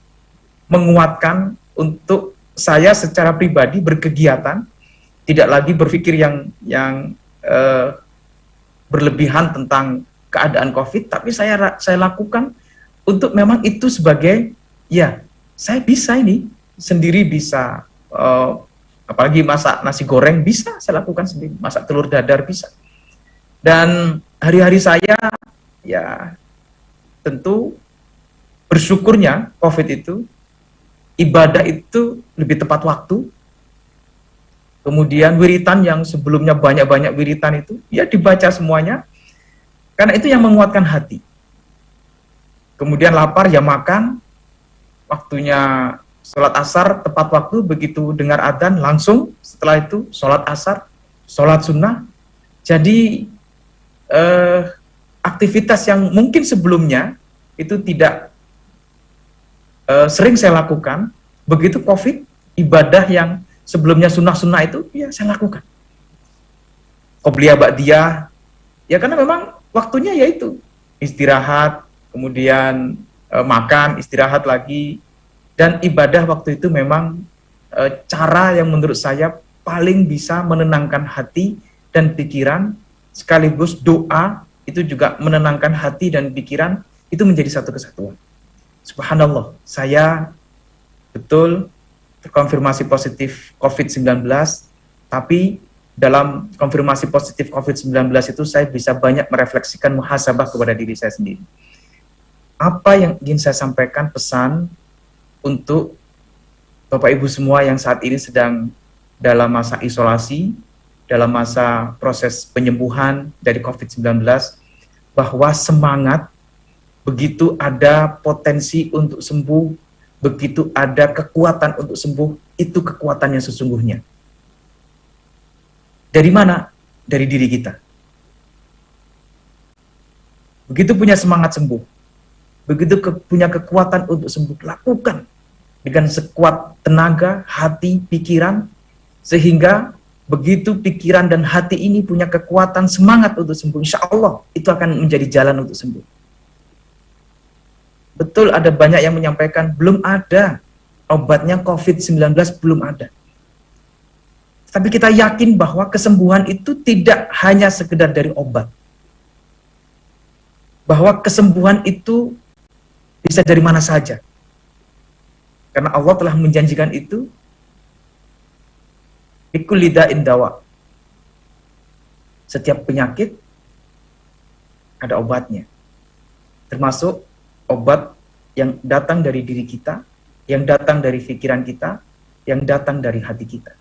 menguatkan untuk saya secara pribadi berkegiatan, tidak lagi berpikir yang berlebihan tentang keadaan COVID, tapi saya lakukan untuk memang itu sebagai, ya saya bisa ini sendiri, bisa apalagi masak nasi goreng bisa saya lakukan sendiri, masak telur dadar bisa. Dan hari-hari saya ya tentu bersyukurnya COVID itu ibadah itu lebih tepat waktu. Kemudian wiritan yang sebelumnya banyak-banyak wiritan itu, ya dibaca semuanya. Karena itu yang menguatkan hati. Kemudian lapar, ya makan. Waktunya sholat asar, tepat waktu, begitu dengar adzan, langsung setelah itu sholat asar, sholat sunnah. Jadi aktivitas yang mungkin sebelumnya itu tidak sering saya lakukan, begitu COVID, ibadah yang sebelumnya sunnah-sunnah itu, ya saya lakukan. Qobliyah ba'diyah, ya karena memang waktunya yaitu istirahat, kemudian makan, istirahat lagi, dan ibadah waktu itu memang cara yang menurut saya paling bisa menenangkan hati dan pikiran, sekaligus doa itu juga menenangkan hati dan pikiran, itu menjadi satu kesatuan. Subhanallah, saya betul terkonfirmasi positif COVID-19, tapi dalam konfirmasi positif COVID-19 itu saya bisa banyak merefleksikan muhasabah kepada diri saya sendiri. Apa yang ingin saya sampaikan pesan untuk Bapak Ibu semua yang saat ini sedang dalam masa isolasi, dalam masa proses penyembuhan dari COVID-19, bahwa semangat, begitu ada potensi untuk sembuh, begitu ada kekuatan untuk sembuh, itu kekuatan yang sesungguhnya. Dari mana? Dari diri kita. Begitu punya semangat sembuh, begitu punya kekuatan untuk sembuh, lakukan dengan sekuat tenaga, hati, pikiran, sehingga begitu pikiran dan hati ini punya kekuatan semangat untuk sembuh, insya Allah itu akan menjadi jalan untuk sembuh. Betul ada banyak yang menyampaikan belum ada obatnya COVID-19, belum ada. Tapi kita yakin bahwa kesembuhan itu tidak hanya sekedar dari obat. Bahwa kesembuhan itu bisa dari mana saja. Karena Allah telah menjanjikan itu. Likulli da'in dawa. Setiap penyakit ada obatnya. Termasuk obat yang datang dari diri kita, yang datang dari pikiran kita, yang datang dari hati kita.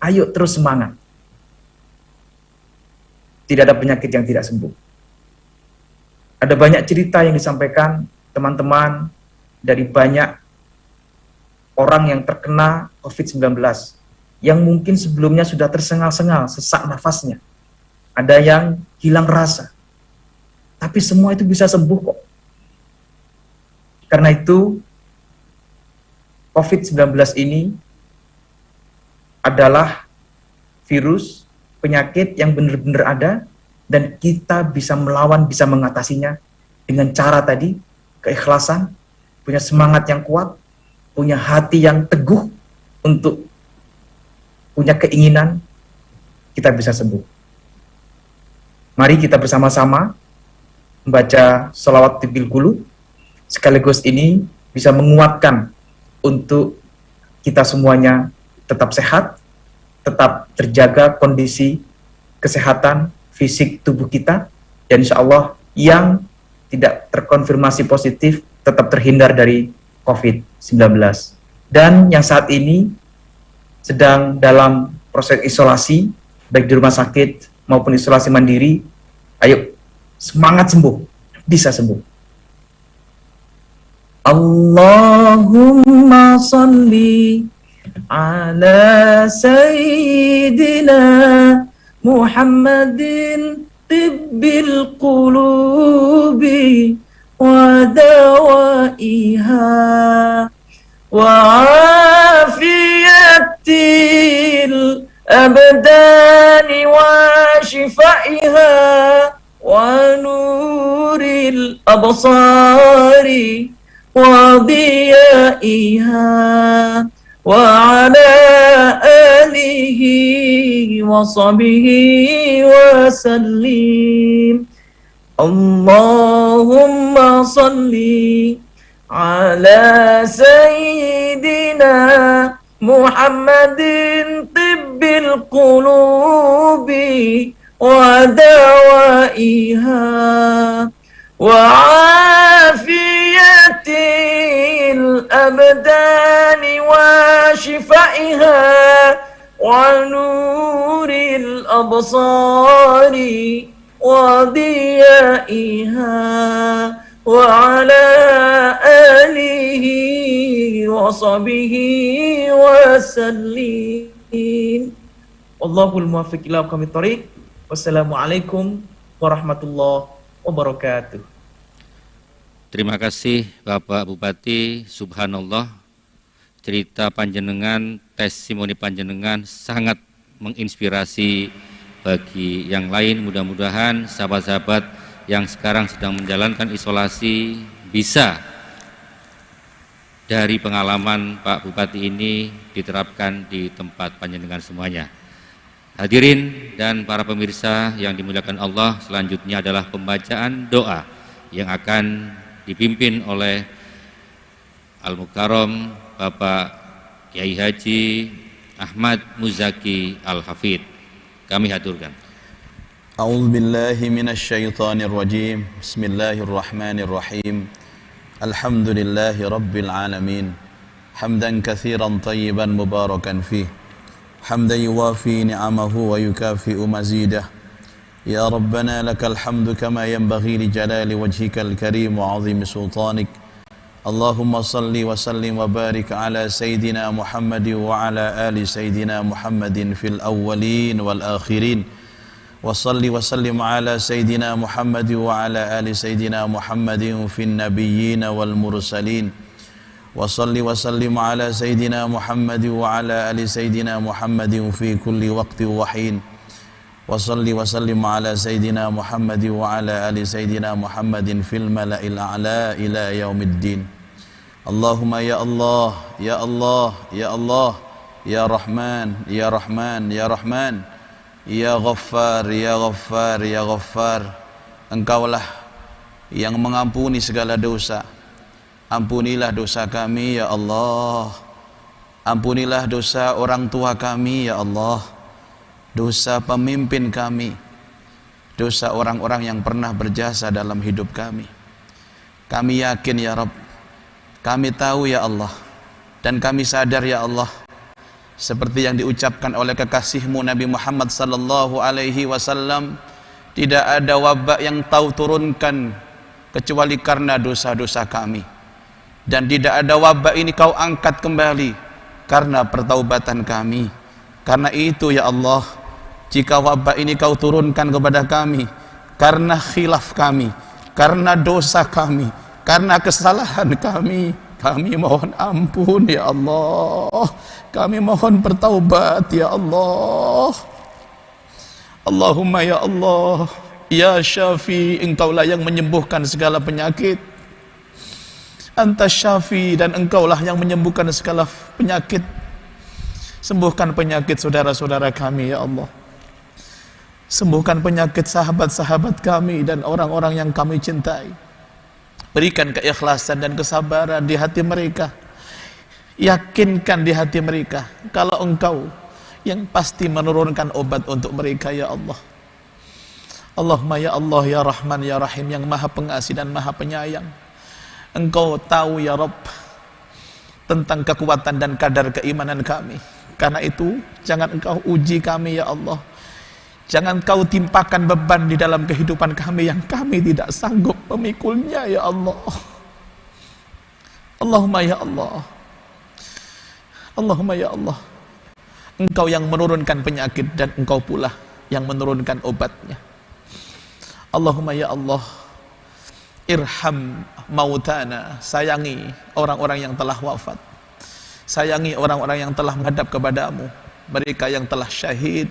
Ayo terus semangat. Tidak ada penyakit yang tidak sembuh. Ada banyak cerita yang disampaikan teman-teman dari banyak orang yang terkena COVID-19 yang mungkin sebelumnya sudah tersengal-sengal, sesak nafasnya. Ada yang hilang rasa. Tapi semua itu bisa sembuh kok. Karena itu COVID-19 ini adalah virus, penyakit yang benar-benar ada, dan kita bisa melawan, bisa mengatasinya dengan cara tadi, keikhlasan, punya semangat yang kuat, punya hati yang teguh untuk punya keinginan, kita bisa sembuh. Mari kita bersama-sama membaca sholawat tibil qulub, sekaligus ini bisa menguatkan untuk kita semuanya tetap sehat, tetap terjaga kondisi kesehatan fisik tubuh kita, dan insya Allah yang tidak terkonfirmasi positif tetap terhindar dari COVID-19. Dan yang saat ini sedang dalam proses isolasi, baik di rumah sakit maupun isolasi mandiri, ayo semangat sembuh, bisa sembuh. Allahumma salli ala sayyidina Muhammadin tibbil qulubi wa dawaiha wa afiyatil abdani wa shifaiha wa nuril absari wa diyaiha wa ala alihi wa sahbihi wa sallim. Allahumma salli ala sayyidina Muhammadin tibbil qulubi wa dawaiha wa afiyatil abdani شفائها ونور الأبصار وضيائها وعلى آله وصحبه وسلم. Wallahul muwaffiq ila aqwamit thoriq. Wassalamualaikum warahmatullahi wabarakatuh. Terima kasih Bapak Bupati. Subhanallah, cerita panjenengan, testimoni panjenengan sangat menginspirasi bagi yang lain. Mudah-mudahan sahabat-sahabat yang sekarang sedang menjalankan isolasi bisa dari pengalaman Pak Bupati ini diterapkan di tempat panjenengan semuanya. Hadirin dan para pemirsa yang dimuliakan Allah, selanjutnya adalah pembacaan doa yang akan dipimpin oleh Al-Mukarram Bapak Kiai Haji Ahmad Muzaki Al-Hafidh. Kami haturkan. A'udzu billahi minasy syaithanir rajim. Bismillahirrahmanirrahim. Alhamdulillahi rabbil alamin. Hamdan katsiran thayyiban mubarakan fih. حمدا يوافي نعمه ويكافئ مزيده يا ربنا لك الحمد كما ينبغي لجلال وجهك الكريم وعظيم سلطانك اللهم صل وسلم وبارك على سيدنا محمد وعلى آل سيدنا محمد في الأولين والآخرين وصل وسلم على سيدنا محمد وعلى آل سيدنا محمد في النبيين والمرسلين وصل وسلم على سيدنا محمد وعلى آل سيدنا محمد في كل وقت وحين وصل وسلم على سيدنا محمد وعلى آل سيدنا محمد في الملأ الأعلى إلى يوم الدين اللهم يا الله يا الله يا الله يا رحمن يا رحمن يا رحمن يا غفار يا غفار يا غفار Engkaulah yang mengampuni segala dosa. Ampunilah dosa kami ya Allah. Ampunilah dosa orang tua kami ya Allah. Dosa pemimpin kami. Dosa orang-orang yang pernah berjasa dalam hidup kami. Kami yakin ya Rabb. Kami tahu ya Allah. Dan kami sadar ya Allah. Seperti yang diucapkan oleh kekasihmu Nabi Muhammad sallallahu alaihi wasallam, tidak ada wabak yang Kau turunkan kecuali karena dosa-dosa kami. Dan tidak ada wabak ini Kau angkat kembali karena pertaubatan kami. Karena itu ya Allah, jika wabak ini Kau turunkan kepada kami karena khilaf kami, karena dosa kami, karena kesalahan kami, kami mohon ampun ya Allah. Kami mohon bertaubat ya Allah. Allahumma ya Allah, ya Syafi, Engkaulah yang menyembuhkan segala penyakit. Anta Syafi, dan Engkaulah yang menyembuhkan segala penyakit. Sembuhkan penyakit saudara-saudara kami ya Allah. Sembuhkan penyakit sahabat-sahabat kami dan orang-orang yang kami cintai. Berikan keikhlasan dan kesabaran di hati mereka. Yakinkan di hati mereka kalau Engkau yang pasti menurunkan obat untuk mereka ya Allah. Allahumma ya Allah ya Rahman ya Rahim, yang maha pengasih dan maha penyayang. Engkau tahu ya Rabb tentang kekuatan dan kadar keimanan kami. Karena itu jangan Engkau uji kami ya Allah. Jangan Kau timpakan beban di dalam kehidupan kami yang kami tidak sanggup memikulnya ya Allah. Allahumma ya Allah. Allahumma ya Allah. Engkau yang menurunkan penyakit dan Engkau pula yang menurunkan obatnya. Allahumma ya Allah, irham mautana, sayangi orang-orang yang telah wafat. Sayangi orang-orang yang telah menghadap kepadamu, mereka yang telah syahid.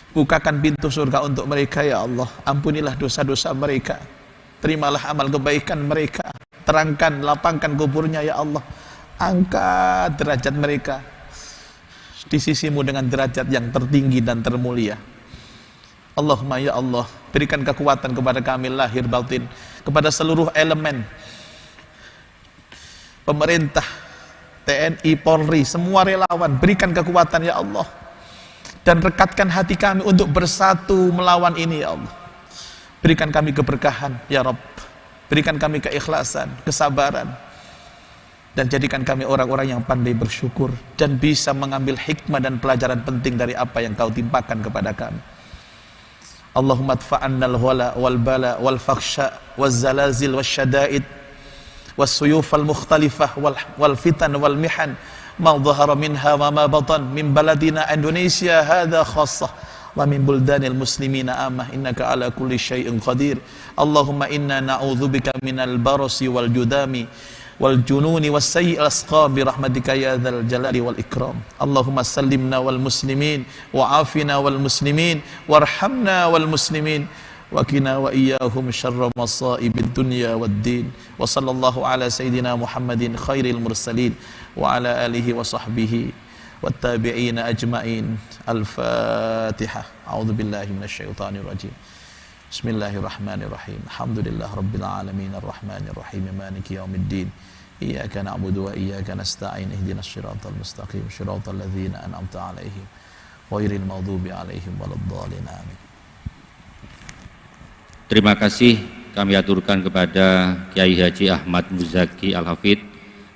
Bukakan pintu surga untuk mereka ya Allah. Ampunilah dosa-dosa mereka. Terimalah amal kebaikan mereka. Terangkan, lapangkan kuburnya ya Allah. Angkat derajat mereka di sisimu dengan derajat yang tertinggi dan termulia. Allahumma ya Allah, berikan kekuatan kepada kami lahir batin, kepada seluruh elemen pemerintah, TNI, Polri, semua relawan, berikan kekuatan ya Allah, dan rekatkan hati kami untuk bersatu melawan ini ya Allah. Berikan kami keberkahan ya Rabb, berikan kami keikhlasan, kesabaran, dan jadikan kami orang-orang yang pandai bersyukur dan bisa mengambil hikmah dan pelajaran penting dari apa yang Kau timpakan kepada kami. Allahumma adfa'anna al-ghala wal-bala wal-fakhsha wal-zalazil wal-syada'id wal-suyuf al-mukhtalifah wal-fitan wal-mihan ma dhahara minha wa ma batan min baladina Indonesia hadha khassah wa min buldanil muslimina amah innaka ala kulli syai'in qadir. Allahumma inna na'udzubika minal barasi wal judami wal jununi was sayyi'il asqam bi rahmatika ya dzal jalali wal ikram. Allahumma sallimna wal muslimin wa afina wal muslimin warhamna wal muslimin wa qina wa iyyahum syarra masaibid dunya wad din. Wa sallallahu ala sayidina Muhammadin khairil mursalin wa ala alihi wa sahbihi wat tabi'in ajmain. Al-Fatihah. A'udzu billahi minasyaitonir rajim. Bismillahirrahmanirrahim. Alhamdulillah rabbil alamin arrahmanir rahim maliki yaumiddin. Iyyaka na'budu wa iyyaka nasta'in ihdinas siratal mustaqim siratal ladzina an'amta 'alaihim ghairil maghdubi 'alaihim waladdallin. Amin. Terima kasih kami aturkan kepada Kiai Haji Ahmad Muzaki Al-Hafidh.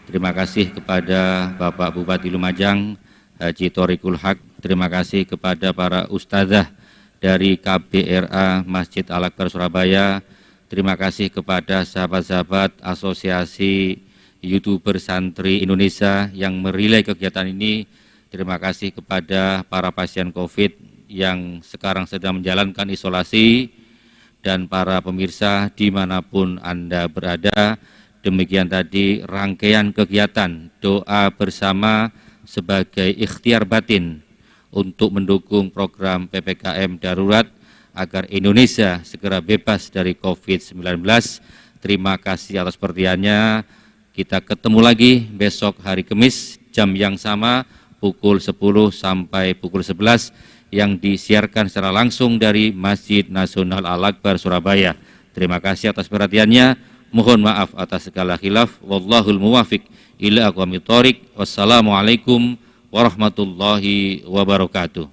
Terima kasih kepada Bapak Bupati Lumajang Haji Thoriqul Haq. Terima kasih kepada para ustadzah dari KBRA Masjid Al-Akbar Surabaya. Terima kasih kepada sahabat-sahabat Asosiasi YouTuber Santri Indonesia yang merilai kegiatan ini. Terima kasih kepada para pasien COVID yang sekarang sedang menjalankan isolasi dan para pemirsa dimanapun Anda berada. Demikian tadi rangkaian kegiatan doa bersama sebagai ikhtiar batin untuk mendukung program PPKM darurat agar Indonesia segera bebas dari COVID-19. Terima kasih atas perhatiannya. Kita ketemu lagi besok hari Kamis jam yang sama pukul 10 sampai pukul 11 yang disiarkan secara langsung dari Masjid Nasional Al-Akbar Surabaya. Terima kasih atas perhatiannya. Mohon maaf atas segala khilaf. Wallahul muwafiq ila aqwamit thoriq. Wassalamualaikum warahmatullahi wabarakatuh.